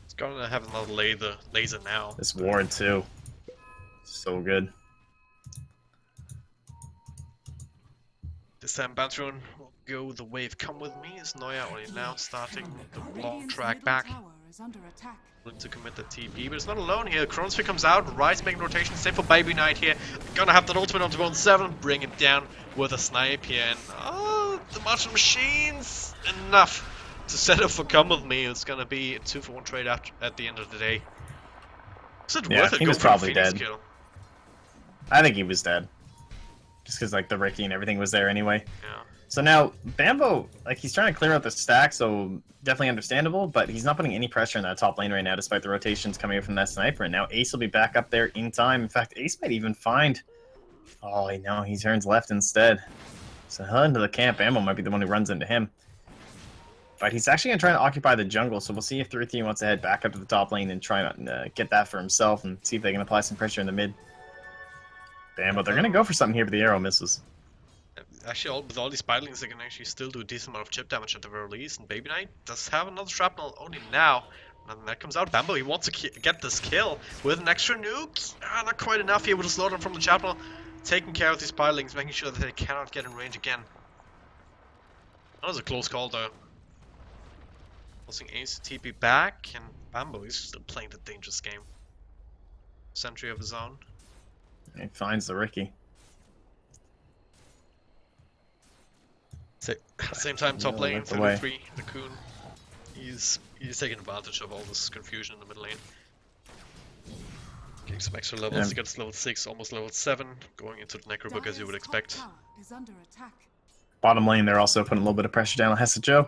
[SPEAKER 1] He's gonna have another laser now.
[SPEAKER 2] This ward too. So good.
[SPEAKER 1] This time Bantrun will go the wave come with me. Is Noya only now starting the long track back. Willing to commit the TP, but it's not alone here. Chronosphere comes out, Rise making rotation, same for Baby Knight here. Gonna have that ultimate onto Bone 7, bring it down with a snipe here, and oh, the Martian Machines! Enough to set up for come with me. It's gonna be a 2-for-1 trade at the end of the day. Is it
[SPEAKER 2] Yeah,
[SPEAKER 1] worth it?
[SPEAKER 2] he
[SPEAKER 1] Go
[SPEAKER 2] was
[SPEAKER 1] for the
[SPEAKER 2] probably
[SPEAKER 1] Phoenix
[SPEAKER 2] dead.
[SPEAKER 1] kill.
[SPEAKER 2] I think he was dead. Just because like the Ricky and everything was there anyway.
[SPEAKER 1] Yeah.
[SPEAKER 2] So now Bambo, like he's trying to clear out the stack, so definitely understandable, but he's not putting any pressure in that top lane right now despite the rotations coming in from that sniper, and now Ace will be back up there in time. In fact, Ace might even find... Oh, no, he turns left instead. So he'll into the camp. Bambo might be the one who runs into him. But he's actually going to try and occupy the jungle, so we'll see if 3-3 wants to head back up to the top lane and try and get that for himself and see if they can apply some pressure in the mid. Damn, but they're gonna go for something here, but the arrow misses.
[SPEAKER 1] Actually, with all these spiderlings, they can actually still do a decent amount of chip damage at the very least. And Baby Knight does have another shrapnel only now. And that comes out. Bambo, he wants to get this kill with an extra nuke. Not quite enough here with a slowdown from the chapel. Taking care of these spiderlings, making sure that they cannot get in range again. That was a close call though. Forcing Ace to TP back, and Bambo is still playing the dangerous game. Sentry of his own.
[SPEAKER 2] He finds the Ricky.
[SPEAKER 1] Same time, top
[SPEAKER 2] Yeah,
[SPEAKER 1] lane,
[SPEAKER 2] that's the way.
[SPEAKER 1] 33, the Coon. He's taking advantage of all this confusion in the mid lane. Getting some extra levels, he gets level 6, almost level 7, going into the Necrobook as you would expect.
[SPEAKER 4] Is under attack.
[SPEAKER 2] Bottom lane, they're also putting a little bit of pressure down on Hessa Joe.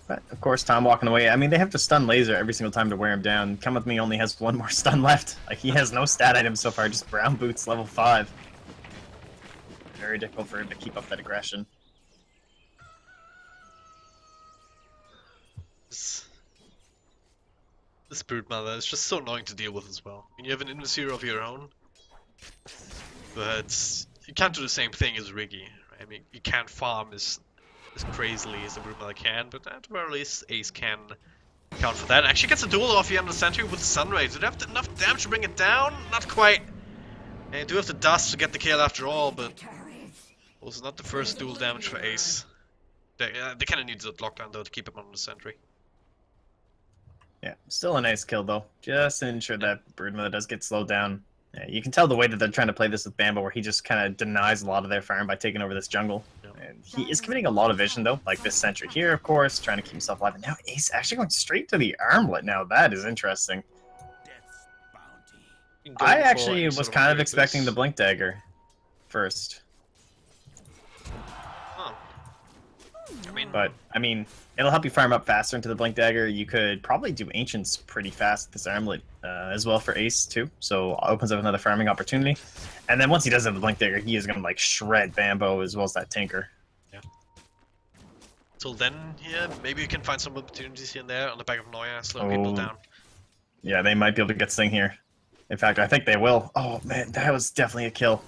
[SPEAKER 2] But, of course, Tom walking away. I mean, they have to stun laser every single time to wear him down. Come With Me only has one more stun left. Like, he has no stat item so far, just Brown Boots level 5. Very difficult for him to keep up that aggression.
[SPEAKER 1] This Broodmother is just so annoying to deal with as well. I mean, you have an Invisir of your own, but you can't do the same thing as Riggy. Right? I mean, you can't farm as crazily as the Broodmother can, but at the very least, Ace can account for that. Actually gets a duel off here on the Sentry with the Sunray. Did it have enough damage to bring it down? Not quite. And you do have the dust to get the kill after all, but also not the first duel damage for Ace. They kind of need that lockdown though to keep him on the Sentry.
[SPEAKER 2] Yeah, still a nice kill though. Just to ensure that Broodmother does get slowed down. Yeah, you can tell the way that they're trying to play this with Bambo, where he just kind of denies a lot of their farm by taking over this jungle.
[SPEAKER 1] Yep.
[SPEAKER 2] And he is committing a lot of vision though, like this Sentry here, of course, trying to keep himself alive. And now Ace actually going straight to the armlet. Now that is interesting. I actually was kind of expecting the Blink Dagger first.
[SPEAKER 1] Huh.
[SPEAKER 2] But, I mean, it'll help you farm up faster into the Blink Dagger. You could probably do Ancients pretty fast with this armlet as well for Ace, too. So, opens up another farming opportunity. And then once he does have the Blink Dagger, he is going to, like, shred Bambo as well as that Tinker.
[SPEAKER 1] Yeah. Till then, yeah, maybe you can find some opportunities here and there on the back of Noya, slowing people down.
[SPEAKER 2] Yeah, they might be able to get Sting here. In fact, I think they will. Oh, man, that was definitely a kill.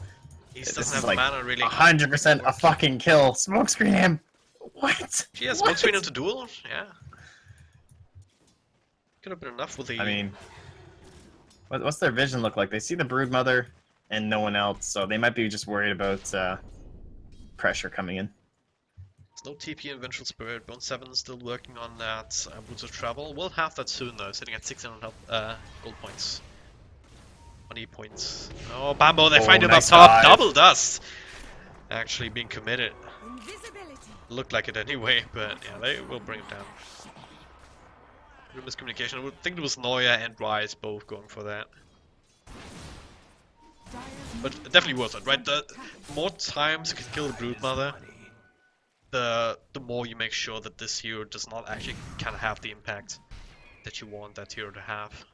[SPEAKER 1] Ace doesn't have the mana, really.
[SPEAKER 2] 100% a fucking kill. Smokescreen him. What?
[SPEAKER 1] She has smokescreen into duel? Yeah. Could have been enough with the...
[SPEAKER 2] I mean, what's their vision look like? They see the Broodmother and no one else, so they might be just worried about pressure coming in.
[SPEAKER 1] There's no TP in Vengeful Spirit. Bone 7 is still working on that. Boots of Travel. We'll have that soon, though, sitting at 600 gold points. 20 points. Oh, Bambo, they find him
[SPEAKER 2] nice
[SPEAKER 1] up top.
[SPEAKER 2] dive.
[SPEAKER 1] Double dust! Actually being committed. Looked like it anyway, but yeah, they will bring it down. Miscommunication. I would think it was Noya and Rise both going for that. But definitely worth it, right? The more times you can kill the Broodmother, the more you make sure that this hero does not actually kind of have the impact that you want that hero to have.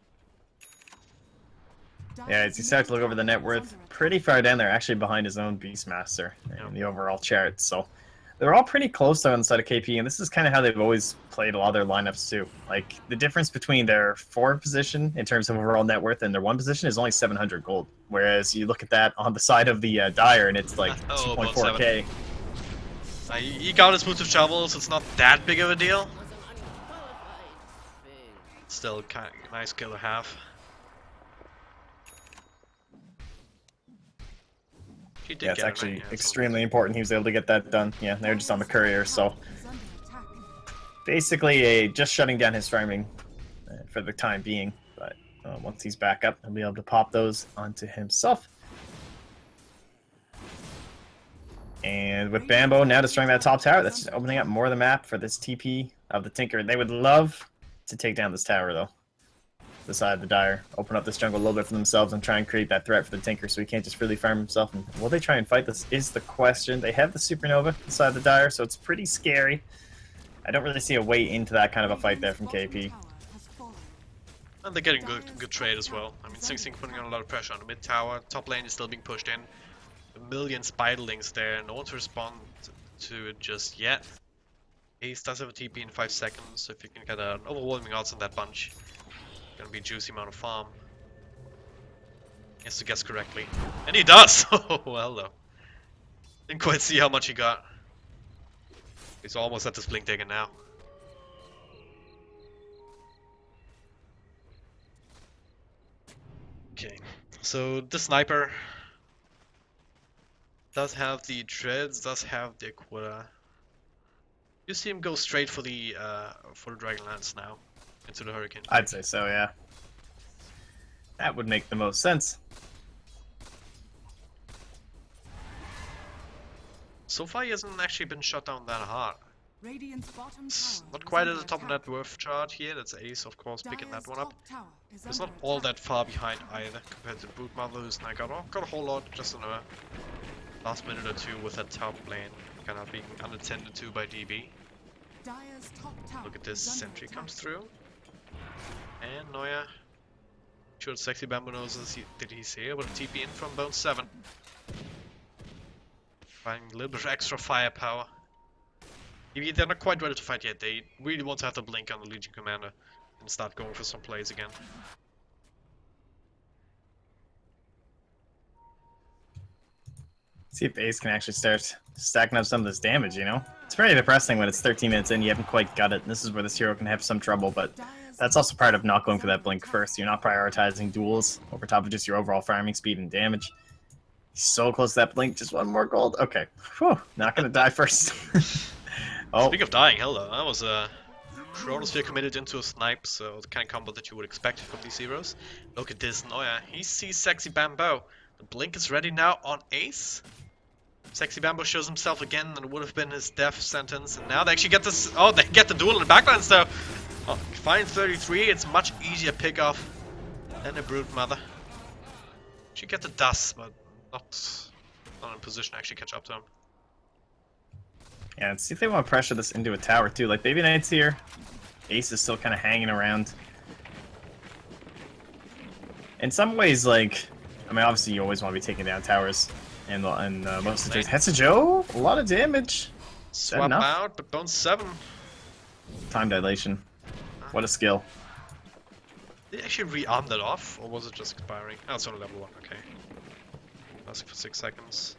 [SPEAKER 2] Yeah, as you start to look over the net worth, pretty far down there, actually behind his own Beastmaster in the overall chart. So they're all pretty close though on the side of KP, and this is kind of how they've always played a lot of their lineups too. Like, the difference between their 4 position in terms of overall net worth and their 1 position is only 700 gold. Whereas you look at that on the side of the Dire, and it's like 2.4k.
[SPEAKER 1] He got his boots of travel, so it's not that big of a deal. Still kind of nice kill to have.
[SPEAKER 2] Yeah, it's actually extremely important he was able to get that done. Yeah, they're just on the courier, so basically just shutting down his farming for the time being. But once he's back up, he'll be able to pop those onto himself. And with Bambo now destroying that top tower, that's just opening up more of the map for this TP of the Tinker. They would love to take down this tower, though. The side of the Dire. Open up this jungle a little bit for themselves and try and create that threat for the Tinker so he can't just freely farm himself. And will they try and fight this is the question. They have the Supernova inside the Dire, so it's pretty scary. I don't really see a way into that kind of a fight there from KP.
[SPEAKER 1] And they're getting good trade as well. I mean, Sing Sing putting on a lot of pressure on the mid tower. Top lane is still being pushed in. A million spiderlings there. No one to respond to it just yet. Ace does have a TP in 5 seconds, so if you can get an overwhelming odds on that bunch, gonna be a juicy amount of farm. has to guess correctly. And he does! Oh, well though. Didn't quite see how much he got. He's almost at this blink dagger now. Okay, so the sniper does have the dreads, does have the Aquila. You see him go straight for the Dragonlance now, into the Hurricane.
[SPEAKER 2] I'd say so, yeah. That would make the most sense.
[SPEAKER 1] So far he hasn't actually been shot down that hard.
[SPEAKER 4] Radiant's bottom
[SPEAKER 1] It's
[SPEAKER 4] tower
[SPEAKER 1] not
[SPEAKER 4] is
[SPEAKER 1] quite at
[SPEAKER 4] under
[SPEAKER 1] the top of
[SPEAKER 4] attack.
[SPEAKER 1] net worth chart here, that's Ace of course picking that
[SPEAKER 4] Dire's
[SPEAKER 1] one up.
[SPEAKER 4] top tower is
[SPEAKER 1] It's
[SPEAKER 4] under
[SPEAKER 1] not all
[SPEAKER 4] attack.
[SPEAKER 1] that far behind either, compared to Broodmother who's now got a whole lot just in the last minute or two with that top lane kind of being unattended to by DB.
[SPEAKER 4] Dire's top tower
[SPEAKER 1] Look at this,
[SPEAKER 4] is under
[SPEAKER 1] sentry
[SPEAKER 4] attack.
[SPEAKER 1] comes through. And Noya. Sure, Sexy Bamboo knows that he's here, but a TP in from Bone 7. Finding a little bit of extra firepower. Maybe they're not quite ready to fight yet, they really want to have the blink on the Legion Commander and start going for some plays again.
[SPEAKER 2] See if Ace can actually start stacking up some of this damage, you know? It's very depressing when it's 13 minutes in, you haven't quite got it, and this is where this hero can have some trouble, but that's also part of not going for that blink first. You're not prioritizing duels over top of just your overall farming speed and damage. He's so close to that blink, just one more gold. Okay, whew, not gonna die first. Oh,
[SPEAKER 1] Speaking of dying, hello, that was a Chronosphere committed into a snipe, so the kind of combo that you would expect from these heroes. Look at this, Noya, he sees Sexy Bamboo. The blink is ready now on Ace. Sexy Bamboo shows himself again, and it would have been his death sentence. And now they actually get this. Oh, they get the duel in the backlines though. Oh, fine 33. It's much easier pick off than a Broodmother. She get the dust, but not in a position to actually catch up to him.
[SPEAKER 2] yeah, let's see if they want to pressure this into a tower too. Like, Baby Knight's here. Ace is still kind of hanging around. In some ways, like, I mean, obviously you always want to be taking down towers. And most of the cases, Hetsa Joe, a lot of damage.
[SPEAKER 1] Swap
[SPEAKER 2] enough?
[SPEAKER 1] out, but Bone 7.
[SPEAKER 2] Time dilation. What a skill.
[SPEAKER 1] Did they actually re-arm that off, or was it just expiring? Oh, it's only level 1, okay. Lasting for 6 seconds.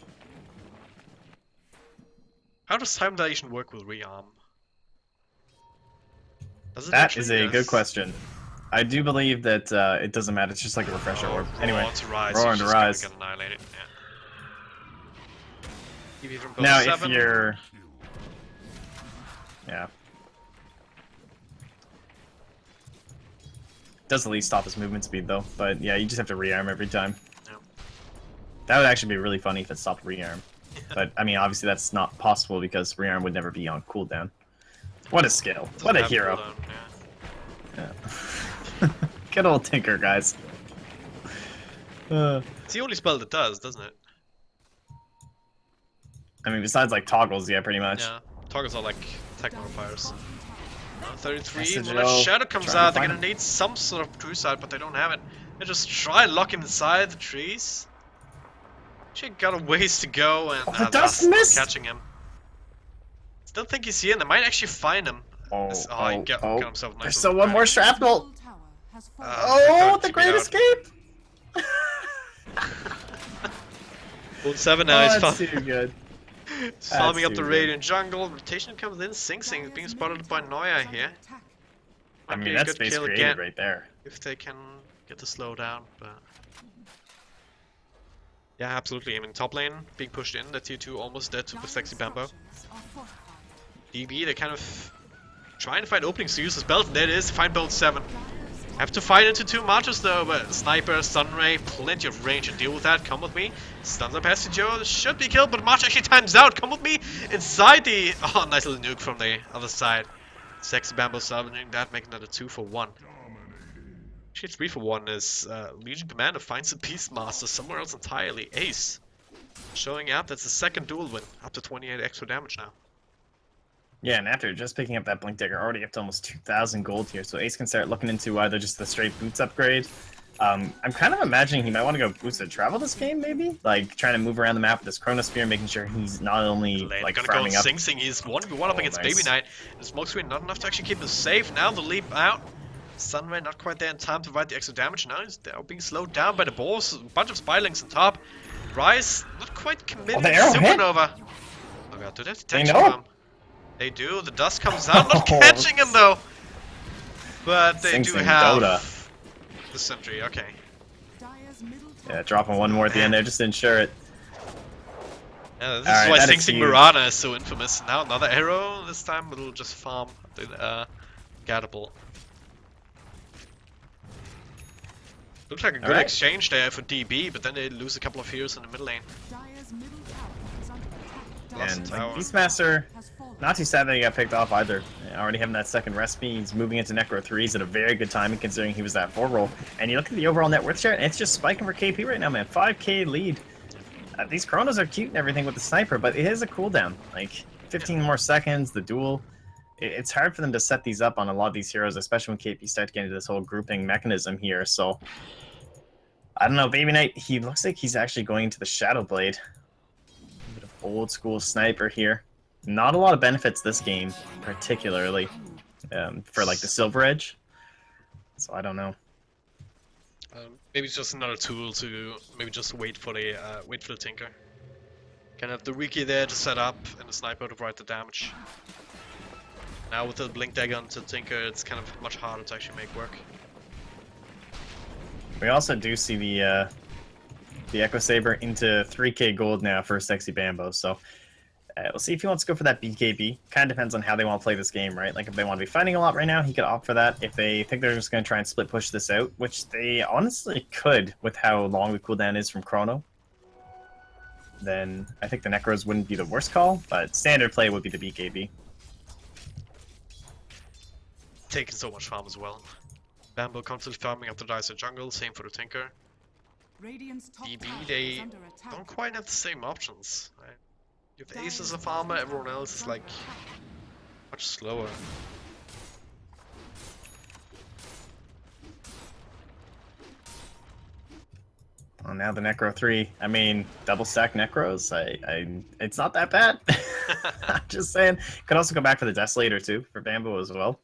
[SPEAKER 1] How does time dilation work with re-arm? Does it
[SPEAKER 2] That
[SPEAKER 1] actually?
[SPEAKER 2] is a
[SPEAKER 1] Yes.
[SPEAKER 2] good question. I do believe that it doesn't matter. It's just like a refresher orb. Anyway,
[SPEAKER 1] Roar to rise.
[SPEAKER 2] Roar
[SPEAKER 1] You're
[SPEAKER 2] to
[SPEAKER 1] just gonna
[SPEAKER 2] rise.
[SPEAKER 1] get annihilated. Yeah. EV from Bone
[SPEAKER 2] now
[SPEAKER 1] 7.
[SPEAKER 2] if you're... Yeah. Does at least stop his movement speed though, but yeah, you just have to rearm every time.
[SPEAKER 1] Yeah.
[SPEAKER 2] That would actually be really funny if it stopped rearm. But I mean, obviously that's not possible because rearm would never be on cooldown. What a skill!
[SPEAKER 1] Doesn't
[SPEAKER 2] What a
[SPEAKER 1] have
[SPEAKER 2] hero!
[SPEAKER 1] cooldown, yeah.
[SPEAKER 2] Yeah. Good old Tinker, guys.
[SPEAKER 1] It's the only spell that does, doesn't it?
[SPEAKER 2] I mean, besides like toggles, yeah, pretty much.
[SPEAKER 1] Yeah. Toggles are like tech modifiers. 33,
[SPEAKER 2] Message
[SPEAKER 1] when a
[SPEAKER 2] Joe,
[SPEAKER 1] shadow comes
[SPEAKER 2] trying to
[SPEAKER 1] out, they're
[SPEAKER 2] find
[SPEAKER 1] gonna
[SPEAKER 2] him.
[SPEAKER 1] need some sort of true sight, but they don't have it. They just try and lock him inside the trees. She got a ways to go, and
[SPEAKER 2] the dust
[SPEAKER 1] that's not
[SPEAKER 2] missed!
[SPEAKER 1] catching him. Still think he's here, and they might actually find him.
[SPEAKER 2] Oh,
[SPEAKER 1] He got himself a nice
[SPEAKER 2] There's
[SPEAKER 1] little
[SPEAKER 2] still one more
[SPEAKER 1] crash.
[SPEAKER 2] shrapnel!
[SPEAKER 4] Middle tower has fallen.
[SPEAKER 2] Oh,
[SPEAKER 1] Don't
[SPEAKER 2] the
[SPEAKER 1] keep
[SPEAKER 2] Great
[SPEAKER 1] it out.
[SPEAKER 2] Escape!
[SPEAKER 1] Bone 7 now,
[SPEAKER 2] Oh,
[SPEAKER 1] he's
[SPEAKER 2] that's too good.
[SPEAKER 1] farming up
[SPEAKER 2] too
[SPEAKER 1] the
[SPEAKER 2] good.
[SPEAKER 1] Radiant jungle. Rotation comes in, Sing Sing is being spotted by Noya here.
[SPEAKER 2] I
[SPEAKER 1] Might be
[SPEAKER 2] mean,
[SPEAKER 1] a
[SPEAKER 2] that's
[SPEAKER 1] good
[SPEAKER 2] space
[SPEAKER 1] kill
[SPEAKER 2] created
[SPEAKER 1] again
[SPEAKER 2] right there.
[SPEAKER 1] if they can get the slow down, but... Yeah, absolutely. I mean, top lane being pushed in, the tier 2 almost dead to the Sexy Bamboo. DB, they're kind of trying to find openings to use this belt, and there it is, find Bone 7. Have to fight into 2 marches though, but Sniper, Sunray, plenty of range to deal with that. Come with me. Stuns up Hester Joe, should be killed, but March actually times out. Come with me inside the... Oh, nice little nuke from the other side. Sexy Bamboo salvaging that, making that a 2 for 1. Actually, 3 for 1 is Legion Commander finds a Beastmaster somewhere else entirely. Ace. Showing up, that's the second duel win. Up to 28 extra damage now.
[SPEAKER 2] Yeah, and after just picking up that Blink Dagger, already up to almost 2,000 gold here, so Ace can start looking into either just the straight boots upgrade. I'm kind of imagining he might want to go boosted travel this game, maybe? Like, trying to move around the map with this Chronosphere, making sure he's not only,
[SPEAKER 1] Lane
[SPEAKER 2] like,
[SPEAKER 1] gonna go
[SPEAKER 2] farming
[SPEAKER 1] and
[SPEAKER 2] up...
[SPEAKER 1] Sing Sing. He's 1v1 up against
[SPEAKER 2] nice.
[SPEAKER 1] Baby Knight. The smoke screen not enough to actually keep him safe. Now the leap out. Sunray not quite there in time to provide the extra damage. Now he's now being slowed down by the balls. A bunch of Spylings on top. Rise not quite committed
[SPEAKER 2] the
[SPEAKER 1] to
[SPEAKER 2] arrow hit?
[SPEAKER 1] Supernova. Oh god, do they have
[SPEAKER 2] They
[SPEAKER 1] detection
[SPEAKER 2] know?
[SPEAKER 1] on him? They do. The dust comes out. Not
[SPEAKER 2] Oh.
[SPEAKER 1] catching him though. But they
[SPEAKER 2] Sing
[SPEAKER 1] do
[SPEAKER 2] Sing
[SPEAKER 1] have
[SPEAKER 2] Dota.
[SPEAKER 1] the sentry. Okay.
[SPEAKER 4] Dire's middle
[SPEAKER 2] Yeah,
[SPEAKER 4] tower
[SPEAKER 2] dropping one more at the end there just to ensure it.
[SPEAKER 1] Yeah, this
[SPEAKER 2] Alright,
[SPEAKER 1] is why
[SPEAKER 2] that
[SPEAKER 1] Sing
[SPEAKER 2] is
[SPEAKER 1] Sing
[SPEAKER 2] huge.
[SPEAKER 1] Mirana is so infamous. Now another arrow. This time it'll just farm the Gatable. Looks like a good
[SPEAKER 2] Alright.
[SPEAKER 1] exchange there for DB, but then they lose a couple of heroes in the mid lane.
[SPEAKER 4] Dire's middle tower is under attack.
[SPEAKER 1] Lost
[SPEAKER 2] And
[SPEAKER 1] the
[SPEAKER 2] like,
[SPEAKER 1] tower.
[SPEAKER 2] Beastmaster,
[SPEAKER 4] Has fallen.
[SPEAKER 2] not too sad that he got picked off either. Already having that second recipe, he's moving into Necro 3s at a very good timing considering he was that 4 roll. And you look at the overall net worth chart, and it's just spiking for KP right now, man. 5k lead. These Chronos are cute and everything with the sniper, but it is a cooldown. Like, 15 more seconds, the duel. It's hard for them to set these up on a lot of these heroes, especially when KP starts getting into this whole grouping mechanism here, so... I don't know, Baby Knight, he looks like he's actually going to the Shadow Blade. A bit of old school sniper here. Not a lot of benefits this game, particularly, for like the Silver Edge. So I don't know.
[SPEAKER 1] Maybe it's just another tool to maybe just wait for the Tinker. Can have the Wiki there to set up and the Sniper to provide the damage. Now with the Blink Dagger onto Tinker, it's kind of much harder to actually make work.
[SPEAKER 2] We also do see the Echo Saber into 3k gold now for Sexy Bambo, so we'll see if he wants to go for that BKB. Kind of depends on how they want to play this game, right? Like if they want to be fighting a lot right now, he could opt for that. If they think they're just going to try and split push this out, which they honestly could with how long the cooldown is from Chrono, then I think the Necros wouldn't be the worst call, but standard play would be the BKB.
[SPEAKER 1] Taking so much farm as well. Bambo constantly farming up the Dicer jungle, same for the Tinker.
[SPEAKER 4] Radiant's top
[SPEAKER 1] DB,
[SPEAKER 4] tower
[SPEAKER 1] they
[SPEAKER 4] is under attack.
[SPEAKER 1] don't quite have the same options. Right? If Ace is a farmer, everyone else is like much slower.
[SPEAKER 2] Well, now the Necro 3. I mean, double stack Necros. It's not that bad. I'm just saying. Could also go back for the Desolator too for Bambo as well,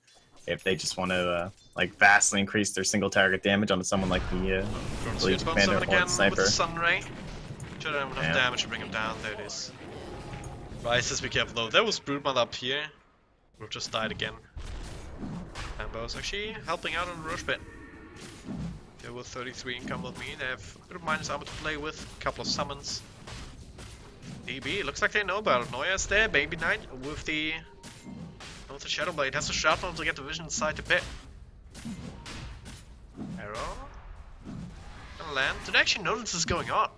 [SPEAKER 2] if they just want to like vastly increase their single target damage onto someone like the Legion Commander or the
[SPEAKER 1] again with
[SPEAKER 2] Sniper.
[SPEAKER 1] the Sunray. Should have enough
[SPEAKER 2] Yeah.
[SPEAKER 1] damage to bring him down. There it is. Rises, be careful though. There was Broodmother up here. We've just died again. Bambo's actually helping out on the rush bit. They're with 33 income with me. They have a bit of minus armor to play with. A couple of summons. DB, looks like they know about it. Noya's there. Baby Knight with the Shadow Blade. Has to sharpen to get the vision inside the pit. Arrow. Gonna land. Did they actually know this is going on?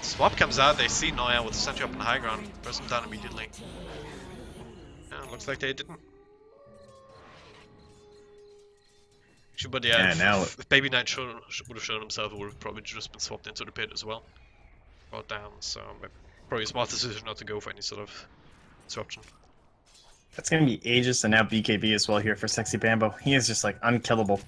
[SPEAKER 1] Swap comes out, they see Noya with the sentry up on the high ground. Press him down immediately. Yeah, looks like they didn't. Actually, but yeah,
[SPEAKER 2] Yeah,
[SPEAKER 1] if Baby Knight would have shown himself, it would have probably just been swapped into the pit as well. Brought down, so probably a smart decision not to go for any sort of disruption.
[SPEAKER 2] That's going to be Aegis and now BKB as well here for Sexy Bambo. He is just like unkillable.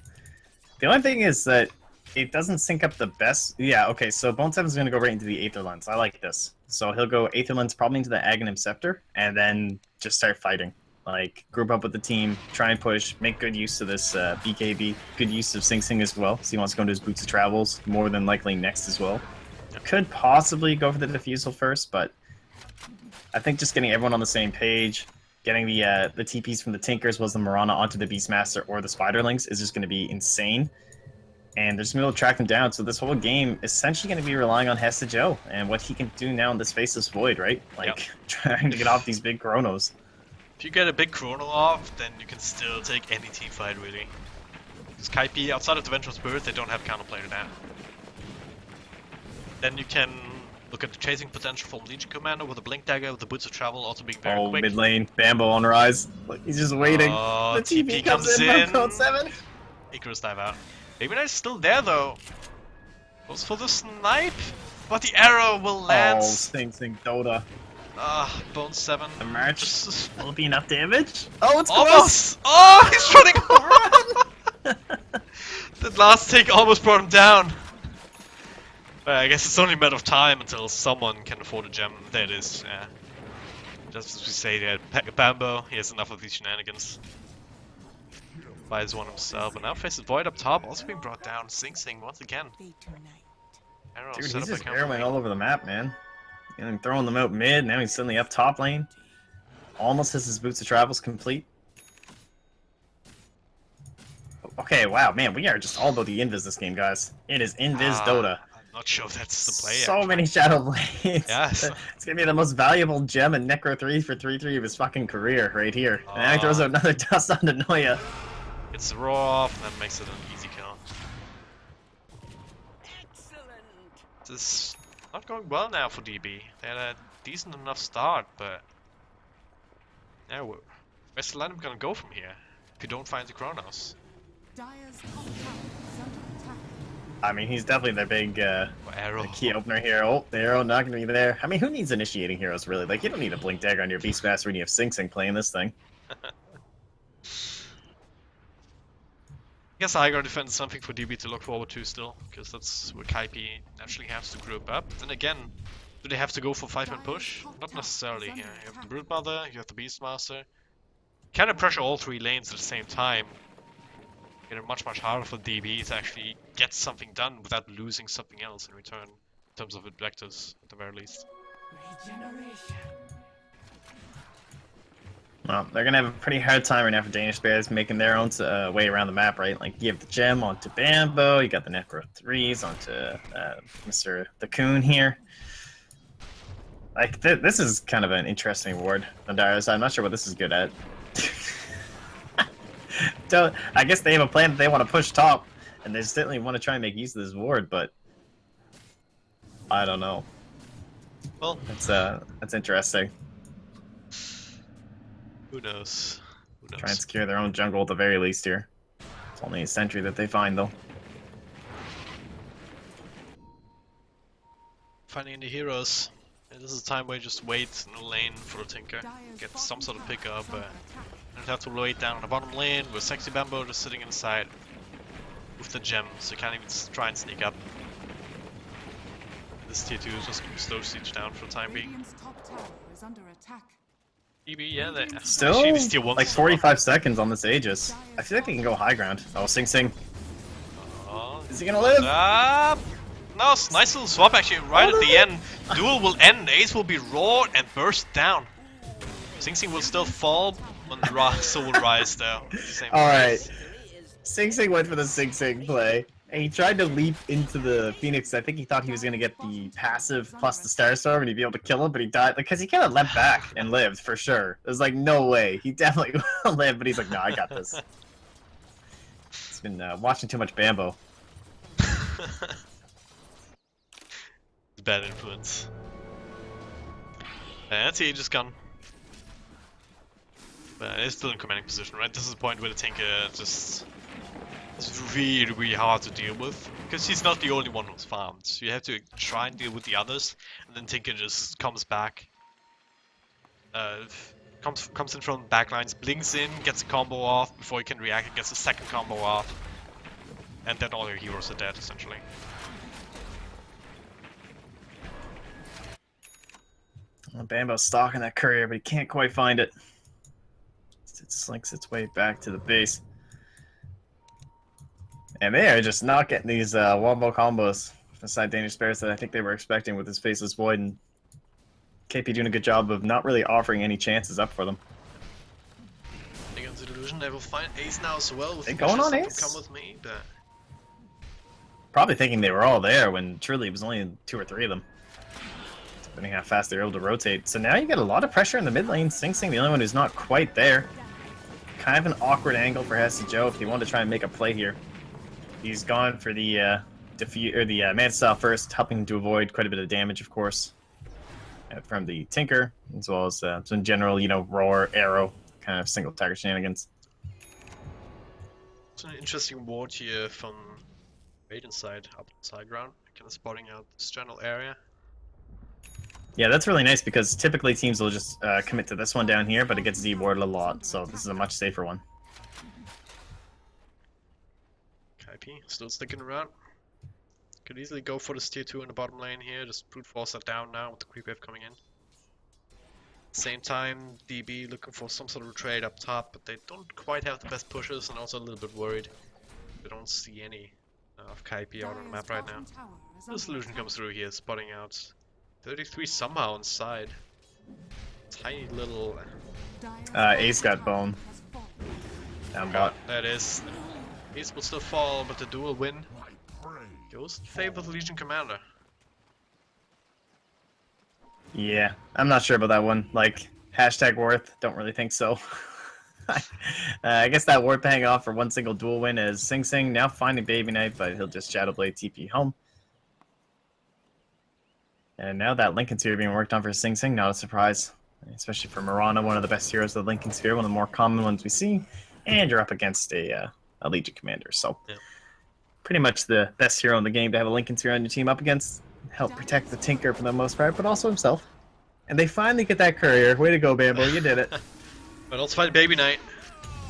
[SPEAKER 2] The only thing is that it doesn't sync up the best. Yeah, okay, so Bone 7 is going to go right into the Aether Lens. I like this. So he'll go Aether Lens probably into the Aghanim Scepter and then just start fighting. Like, group up with the team, try and push, make good use of this BKB, good use of Sing Sing as well. So he wants to go into his Boots of Travels, more than likely next as well. Could possibly go for the Diffusal first, but I think just getting everyone on the same page, getting the TPs from the Tinker as well as the Mirana onto the Beastmaster or the Spiderlings is just going to be insane. And they're just going to be able to track them down. So this whole game is essentially going to be relying on Hesta Joe and what he can do now in this Faceless Void, right? Like, trying to get off these big Chronos.
[SPEAKER 1] If you get a big Chrono off, then you can still take any team fight, really. Because Kaipi, outside of the Vengeful Spirit, they don't have counterplay to that. Then you can look at the chasing potential from Legion Commander with a Blink Dagger, with the Boots of Travel also being very quick.
[SPEAKER 2] Mid lane, Bambo on rise. Look, he's just waiting.
[SPEAKER 1] Oh,
[SPEAKER 2] The TP comes in from Code 7.
[SPEAKER 1] Icarus dive out. Baby Knight's still there though. Goes for the snipe, but the arrow will land.
[SPEAKER 2] Oh, Sing Sing Dota.
[SPEAKER 1] Ah, Bone 7.
[SPEAKER 2] The March
[SPEAKER 1] Just
[SPEAKER 2] will be enough damage. Oh, it's close.
[SPEAKER 1] almost! Oh, he's running over! The last take almost brought him down. I guess it's only a matter of time until someone can afford a gem. There it is, yeah. Just as we say, Bambo, he has enough of these shenanigans. by his one himself. And now faces Void up top, also being brought down. Sing Sing once again. Arrow
[SPEAKER 2] Dude,
[SPEAKER 1] set
[SPEAKER 2] he's
[SPEAKER 1] up
[SPEAKER 2] just
[SPEAKER 1] by counter
[SPEAKER 2] arrowing
[SPEAKER 1] lane.
[SPEAKER 2] all over the map, man. And throwing them out mid, now he's suddenly up top lane. Almost has his Boots of Travels complete. Okay, wow, man, we are just all about the invis this game, guys. It is invis Dota.
[SPEAKER 1] I'm not sure if that's the play.
[SPEAKER 2] So
[SPEAKER 1] actually.
[SPEAKER 2] many Shadow Blades.
[SPEAKER 1] Yes.
[SPEAKER 2] It's gonna be the most valuable gem in Necro 3 for 3-3 of his fucking career, right here. And now he throws out another dust onto Noya.
[SPEAKER 1] Gets the roar off, and that makes it an easy kill. This is not going well now for DB. They had a decent enough start, but now where's the lineup gonna go from here if you don't find the Chronos?
[SPEAKER 4] Dire's top tower is under attack.
[SPEAKER 2] I mean, he's definitely their big
[SPEAKER 1] Or Arrow.
[SPEAKER 2] the key opener here. Oh, the arrow not gonna be there. I mean, who needs initiating heroes, really? Like, you don't need a Blink Dagger on your Beastmaster when you have Sing Sing playing this thing.
[SPEAKER 1] I guess high ground defense is something for DB to look forward to still, because that's where Kaipi naturally has to group up. Then again, do they have to go for 5-man push? Not necessarily here. You have the Broodmother, you have the Beastmaster. Kind of pressure all three lanes at the same time. Get it much harder for DB to actually get something done without losing something else in return, in terms of objectives at the very least.
[SPEAKER 2] Well, they're gonna have a pretty hard time right now for Danish Bears making their own way around the map, right? Like, you have the gem onto Bambo, you got the Necro 3s onto Mr. The Coon here. Like, this is kind of an interesting ward on Darius. I'm not sure what this is good at. I guess they have a plan that they want to push top, and they certainly want to try and make use of this ward, but I don't know.
[SPEAKER 1] Well,
[SPEAKER 2] that's interesting.
[SPEAKER 1] who knows? Who knows?
[SPEAKER 2] Try and secure their own jungle at the very least here. It's only a sentry that they find, though.
[SPEAKER 1] Finding any heroes. And this is a time where you just wait in the lane for a Tinker. Get some sort of pickup, but you don't have to wait down on the bottom lane with Sexy Bambo just sitting inside with the gem, so you can't even try and sneak up. This tier 2 is just going to slow siege down for the time being.
[SPEAKER 4] Radiant's top tower is under attack.
[SPEAKER 1] EB, yeah, they
[SPEAKER 2] Still,
[SPEAKER 1] actually they steal one
[SPEAKER 2] like
[SPEAKER 1] still up.
[SPEAKER 2] 45 seconds on this Aegis. I feel like they can go high ground. Oh, Sing Sing.
[SPEAKER 1] Oh,
[SPEAKER 2] Is he gonna live?
[SPEAKER 1] no, nice little swap actually right at the end. Duel will end, Ace will be roared and burst down. Sing Sing will still fall, and so will rise though.
[SPEAKER 2] Alright. Sing Sing went for the Sing Sing play. And he tried to leap into the Phoenix. I think he thought he was going to get the passive plus the Starstorm and he'd be able to kill him, but he died. Because he kind of leapt back and lived, for sure. There's like, no way. He definitely will live, but he's like, no, I got this. He's been watching too much Bambo.
[SPEAKER 1] Bad influence. That's Aegis gun. But it's still in commanding position, right? This is the point where the Tinker just... It's really hard to deal with, because he's not the only one who's farmed. So you have to try and deal with the others, and then Tinker just comes back. Comes in from the backlines, blinks in, gets a combo off before he can react, and gets a second combo off. And then all your heroes are dead, essentially.
[SPEAKER 2] Well, Bambo's stalking that courier, but he can't quite find it. It slinks its way back to the base. And they are just not getting these wombo combos aside Danish Bears that I think they were expecting with his Faceless Void, and KP doing a good job of not really offering any chances up for them.
[SPEAKER 1] Against the Delusion, they will find Ace now as well.
[SPEAKER 2] They going on Ace?
[SPEAKER 1] Come with me, but...
[SPEAKER 2] Probably thinking they were all there when truly it was only 2 or 3 of them. Depending how fast they're able to rotate. So now you get a lot of pressure in the mid lane. Sing Sing, the only one who's not quite there. Kind of an awkward angle for Hesse Joe if he wanted to try and make a play here. He's gone for the Manta Style first, helping to avoid quite a bit of damage, of course, from the Tinker, as well as some general, Roar, Arrow, kind of single target shenanigans.
[SPEAKER 1] It's an interesting ward here from Radiant side, up the side ground, kind of spotting out this general area.
[SPEAKER 2] Yeah, that's really nice because typically teams will just commit to this one down here, but it gets Z-warded a lot, so this is a much safer one.
[SPEAKER 1] Kaipi still sticking around. Could easily go for this tier 2 in the bottom lane here, just brute force that down now with the creep wave coming in. Same time, DB looking for some sort of trade up top, but they don't quite have the best pushes, and also a little bit worried. They don't see any of Kaipi out on the map right now. The solution comes through here, spotting out 33 somehow inside. Tiny little...
[SPEAKER 2] Ace got bone. Down bot.
[SPEAKER 1] That is. Ace will still fall, but the duel win goes in favor of the Legion Commander.
[SPEAKER 2] Yeah, I'm not sure about that one. Like, hashtag worth, don't really think so. I guess that ward paying off for one single duel win is Sing Sing now finding Baby Knight, but he'll just Shadowblade TP home. And now that Lincoln Sphere being worked on for Sing Sing, not a surprise. Especially for Mirana, one of the best heroes of the Lincoln Sphere, one of the more common ones we see. And you're up against a Legion Commander, so...
[SPEAKER 1] Yeah.
[SPEAKER 2] Pretty much the best hero in the game to have a Lincoln Sphere on your team up against. Help protect the Tinker for the most part, but also himself. And they finally get that courier. Way to go, Bambo, you did it.
[SPEAKER 1] But let's fight Baby Knight.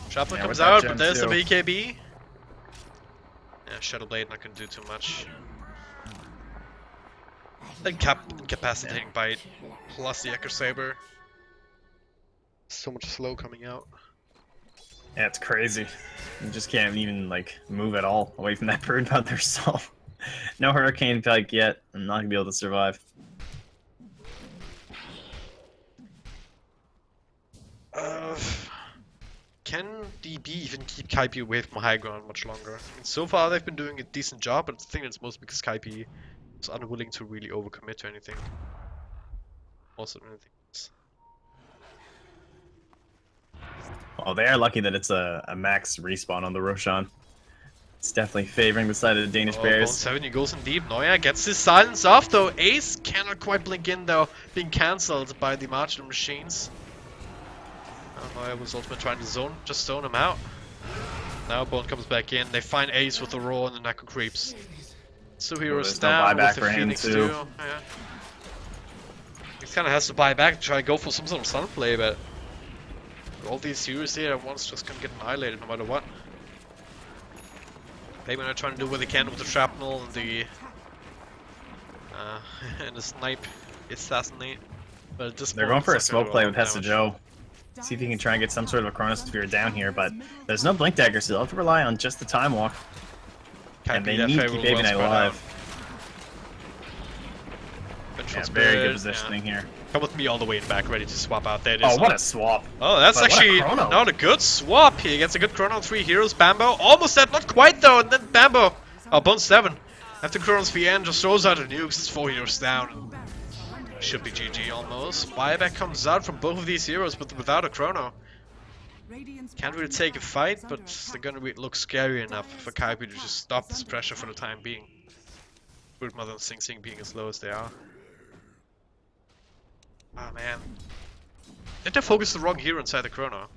[SPEAKER 1] Sharpler
[SPEAKER 2] Yeah,
[SPEAKER 1] comes
[SPEAKER 2] with that
[SPEAKER 1] out,
[SPEAKER 2] gem
[SPEAKER 1] but there's the
[SPEAKER 2] too.
[SPEAKER 1] BKB. Yeah, Shadowblade not gonna do too much. Then incapacitating bite, plus the Echo Saber. So much slow coming out.
[SPEAKER 2] Yeah, it's crazy. You just can't even, like, move at all away from that bird out there, so... No Hurricane Pike yet. I'm not gonna be able to survive.
[SPEAKER 1] Can DB even keep Kaipi away from high ground much longer? I mean, so far they've been doing a decent job, but I think it's mostly because Kaipi is unwilling to really overcommit to anything. Also, anything else.
[SPEAKER 2] Oh, they are lucky that it's a max respawn on the Roshan. It's definitely favoring the side of the Danish
[SPEAKER 1] Oh,
[SPEAKER 2] Bears.
[SPEAKER 1] Bone 70 goes in deep. Neuer gets his silence off though. Ace cannot quite blink in though, being cancelled by the marginal machines. Neuer was ultimately trying to just zone him out. Now Bone comes back in. They find Ace with the roar and the Necro creeps. Two heroes
[SPEAKER 2] there's no
[SPEAKER 1] down
[SPEAKER 2] buyback
[SPEAKER 1] with the
[SPEAKER 2] for him
[SPEAKER 1] Phoenix
[SPEAKER 2] too.
[SPEAKER 1] too. Yeah. He kind of has to buy back to try and go for some sort of stun play, but all these heroes here at once just gonna get annihilated no matter what. Maybe they're trying to do what they can with the shrapnel and the and the snipe, assassinate. But at this
[SPEAKER 2] They're
[SPEAKER 1] point,
[SPEAKER 2] going for a
[SPEAKER 1] it's not
[SPEAKER 2] smoke
[SPEAKER 1] gonna
[SPEAKER 2] play
[SPEAKER 1] do
[SPEAKER 2] with
[SPEAKER 1] a lot
[SPEAKER 2] Hesta
[SPEAKER 1] of
[SPEAKER 2] Joe. See if he can try and get some sort of a Chronosphere down here, but there's no Blink Dagger, so they'll have to rely on just the Time Walk.
[SPEAKER 1] damage.
[SPEAKER 2] And they
[SPEAKER 1] Kaipi,
[SPEAKER 2] need to
[SPEAKER 1] that
[SPEAKER 2] keep
[SPEAKER 1] favorable,
[SPEAKER 2] Baby
[SPEAKER 1] well
[SPEAKER 2] Knight
[SPEAKER 1] spread out.
[SPEAKER 2] alive.
[SPEAKER 1] Vengeful
[SPEAKER 2] Yeah, very good
[SPEAKER 1] Spirit,
[SPEAKER 2] positioning
[SPEAKER 1] yeah.
[SPEAKER 2] here.
[SPEAKER 1] Come with me all the way in the back, ready to swap out. There it is.
[SPEAKER 2] Oh, what a swap.
[SPEAKER 1] Oh, that's
[SPEAKER 2] But what a
[SPEAKER 1] actually
[SPEAKER 2] chrono.
[SPEAKER 1] not a good swap. He gets a good chrono on 3 heroes. Bambo almost dead, not quite though. And then Bambo, Bone 7. After Chrono's VN just throws out the nukes. It's 4 heroes down. Should be GG almost. Buyback comes out from both of these heroes, but without a chrono. Can't really take a fight, but they're gonna look scary enough for Kaipi to just stop this pressure for the time being. With Mother and Sing Sing being as low as they are. Oh man. Did they focus the wrong hero inside the chrono?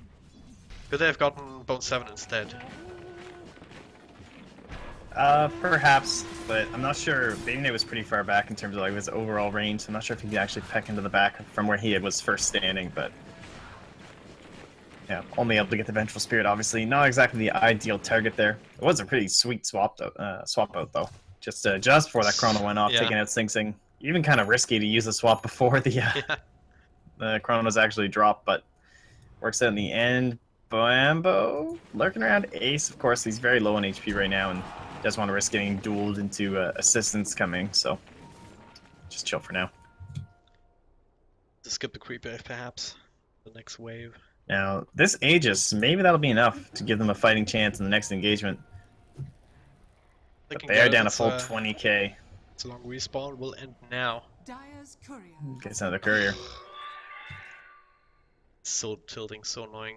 [SPEAKER 1] Could they have gotten Bone 7 instead?
[SPEAKER 2] Perhaps, but I'm not sure. Baby Knight was pretty far back in terms of like his overall range. I'm not sure if he could actually peck into the back from where he was first standing, but yeah, only able to get the Vengeful Spirit. Obviously, not exactly the ideal target there. It was a pretty sweet swap out though. Just before that chrono went off,
[SPEAKER 1] Yeah.
[SPEAKER 2] taking out Sing Sing. Even kind of risky to use the swap before the chronos actually dropped, but works out in the end. Bambo lurking around. Ace, of course, he's very low on HP right now and doesn't want to risk getting dueled into assistance coming, so just chill for now.
[SPEAKER 1] To skip the creep wave, perhaps. The next wave.
[SPEAKER 2] Now, this Aegis, maybe that'll be enough to give them a fighting chance in the next engagement. But
[SPEAKER 1] Thinking
[SPEAKER 2] they are
[SPEAKER 1] that
[SPEAKER 2] down a
[SPEAKER 1] it's,
[SPEAKER 2] full 20k.
[SPEAKER 1] It's a long respawn. Will end now.
[SPEAKER 4] Dyer's courier.
[SPEAKER 2] Gets another courier.
[SPEAKER 1] So tilting, so annoying.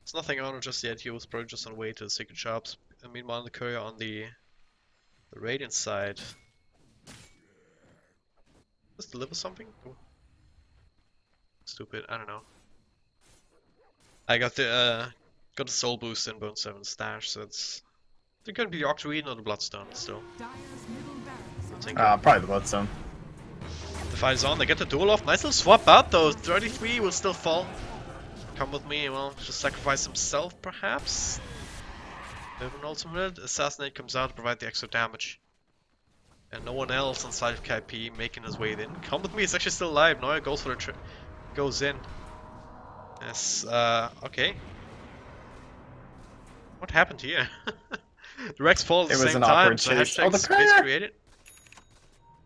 [SPEAKER 1] There's nothing on it just yet. He was probably just on the way to the secret shops. And meanwhile, the courier on the Radiant side. Just deliver something? Oh. Stupid, I don't know. I got the soul boost in Bone 7 stash, so it's gonna be the Octarine or the Bloodstone still.
[SPEAKER 4] Dyer's middle barracks
[SPEAKER 1] Thank
[SPEAKER 4] are
[SPEAKER 1] you.
[SPEAKER 2] Probably the Bloodstone.
[SPEAKER 1] The fight is on, they get the duel off. Nice little swap out though. 33 will still fall. Come with me, well, just sacrifice himself perhaps. Have an ultimate. Assassinate comes out to provide the extra damage. And no one else inside of Kaipi making his way in. Come with me, it's actually still alive. Neuer goes for the goes in. Yes, okay. What happened here? The Rex fall at the
[SPEAKER 2] It was
[SPEAKER 1] same
[SPEAKER 2] an
[SPEAKER 1] time,
[SPEAKER 2] awkward
[SPEAKER 1] so
[SPEAKER 2] chase.
[SPEAKER 1] hashtag
[SPEAKER 2] Oh, the
[SPEAKER 1] space
[SPEAKER 2] car!
[SPEAKER 1] created.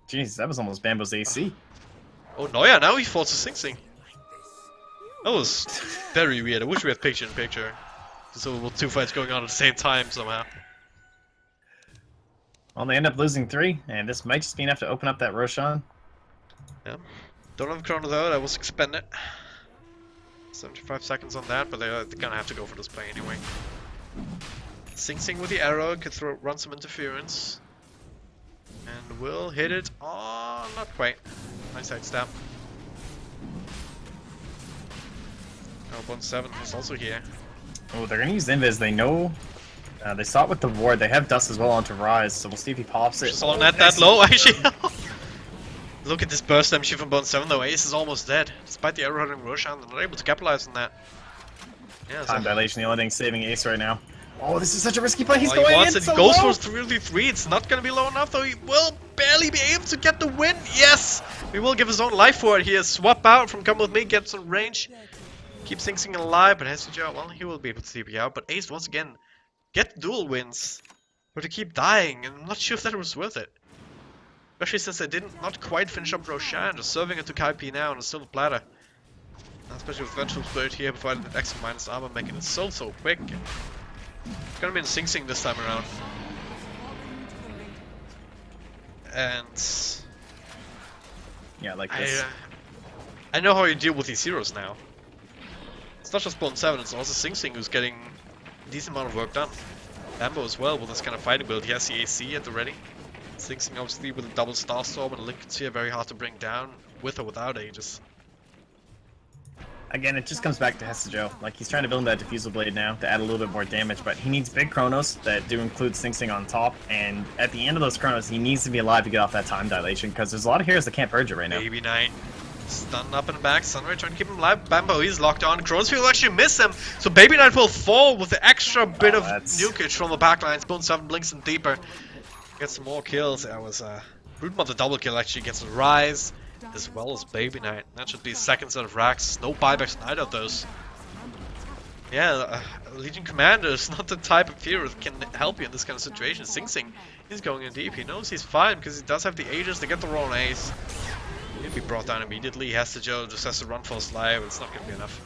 [SPEAKER 2] Jeez, that was almost Bambo's AC.
[SPEAKER 1] Oh, Neuer, now he falls to Sing Sing. That was very weird. I wish we had picture in picture. So we were two fights going on at the same time somehow.
[SPEAKER 2] Well, they end up losing 3, and this might just be enough to open up that Roshan.
[SPEAKER 1] Yeah. Don't have Chrono though, that was expended. 75 seconds on that, but they're gonna have to go for this play anyway. Sing Sing with the arrow, could run some interference. And will hit it. Oh, not quite. Nice side stab. Oh, Bone 7 is also here.
[SPEAKER 2] Oh, they're gonna use Invis. They know. They saw it with the ward. They have Dust as well onto Rise, so we'll see if he pops it.
[SPEAKER 1] Just on that low, actually. Look at this burst damage from Bone 7 though. Ace is almost dead. Despite the arrow hitting Roshan, they're not able to capitalize on that. Yeah,
[SPEAKER 2] Time dilation, the only thing saving Ace right now. Oh, this is such a risky play. He's
[SPEAKER 1] he
[SPEAKER 2] going
[SPEAKER 1] wants
[SPEAKER 2] in
[SPEAKER 1] it.
[SPEAKER 2] so
[SPEAKER 1] He goes
[SPEAKER 2] low.
[SPEAKER 1] for 3-3. It's not going to be low enough, though. He will barely be able to get the win. Yes! We will give his own life for it here. Swap out from Come With Me, get some range. Keep Sing Sing alive, but Hesija, well, he will be able to TP out. But Ace, once again, get dual wins. Or to keep dying, and I'm not sure if that was worth it. Especially since they didn't not quite finish up Roshan, just serving it to Kaipi now on a silver platter. Especially with Vengeful Spirit here, provided that extra minus armor, making it so quick. It's gonna be in Sing Sing this time around. And
[SPEAKER 2] Yeah, like this.
[SPEAKER 1] I know how you deal with these heroes now. It's not just Bone 7, it's also Sing Sing who's getting a decent amount of work done. Bambo as well with this kind of fighting build. He has the AC at the ready. Sing Sing obviously with a double Star Storm and a Liquid Sphere, very hard to bring down with or without Aegis.
[SPEAKER 2] Again, it just comes back to Hesijo. Like, he's trying to build that Diffusal Blade now to add a little bit more damage, but he needs big Chronos that do include Sing Sing on top, and at the end of those Chronos, he needs to be alive to get off that time dilation, because there's a lot of heroes that can't purge it right now.
[SPEAKER 1] Baby Knight. Stunned up in the back. Sunray trying to keep him alive. Bambo, he's locked on. Crossfield will actually miss him. So Baby Knight will fall with the extra bit of nukage from the backlines. Bone 7 blinks in deeper. Gets some more kills. That was Broodmother double kill actually gets a rise. As well as Baby Knight. That should be second set of racks. No buybacks in either of those. Yeah, Legion Commander is not the type of hero that can help you in this kind of situation. Sing Sing, he's going in deep. He knows he's fine because he does have the Aegis to get the wrong ace. He'll be brought down immediately. Hesija just has to run for his life. It's not going to be enough.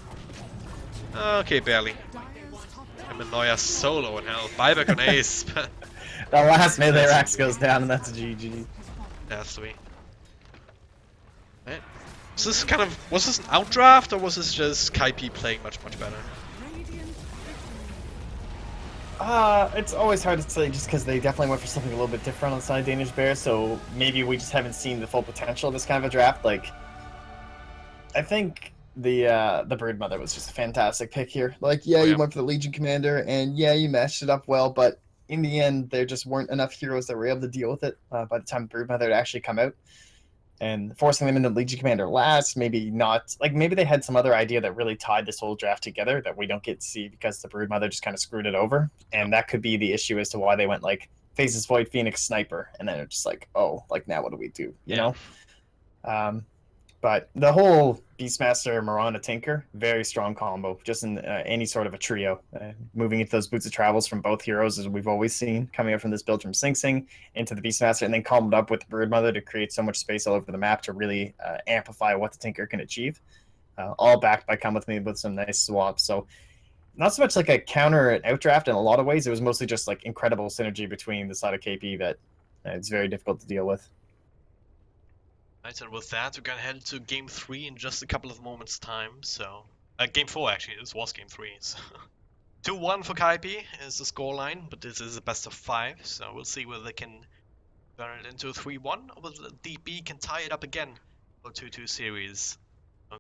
[SPEAKER 1] Okay, barely. Him and Neuer solo in hell. Buyback on ace.
[SPEAKER 2] The last melee Rax goes down, and that's a GG.
[SPEAKER 1] That's sweet. Right. So this kind of, was this an outdraft or was this just Kaipi playing much better?
[SPEAKER 2] It's always hard to say just because they definitely went for something a little bit different on the side of Danish Bear, so maybe we just haven't seen the full potential of this kind of a draft. Like, I think the Broodmother was just a fantastic pick here. Like, yeah, you went for the Legion Commander, and yeah, you matched it up well, but in the end, there just weren't enough heroes that were able to deal with it by the time Broodmother had actually come out. And forcing them into Legion Commander last, maybe not. Like, maybe they had some other idea that really tied this whole draft together that we don't get to see because the Broodmother just kind of screwed it over. And that could be the issue as to why they went, like, Phases Void, Phoenix, Sniper. And then it's just like, oh, like, now what do we do? You know? But the whole Beastmaster, Mirana, Tinker, very strong combo, just in any sort of a trio. Moving into those Boots of Travels from both heroes, as we've always seen, coming up from this build from Sing Sing into the Beastmaster, and then comboed up with the Broodmother to create so much space all over the map to really amplify what the Tinker can achieve. All backed by Come With Me with some nice swaps. So not so much like a counter outdraft in a lot of ways. It was mostly just like incredible synergy between the side of KP that it's very difficult to deal with.
[SPEAKER 1] Right, and with that, we're gonna head to game 3 in just a couple of moments' time. So, game 4 actually. This was game 3. So. 2-1 for Kaipi is the scoreline, but this is a best of 5. So we'll see whether they can turn it into a 3-1 or whether the DB can tie it up again for 2-2 series.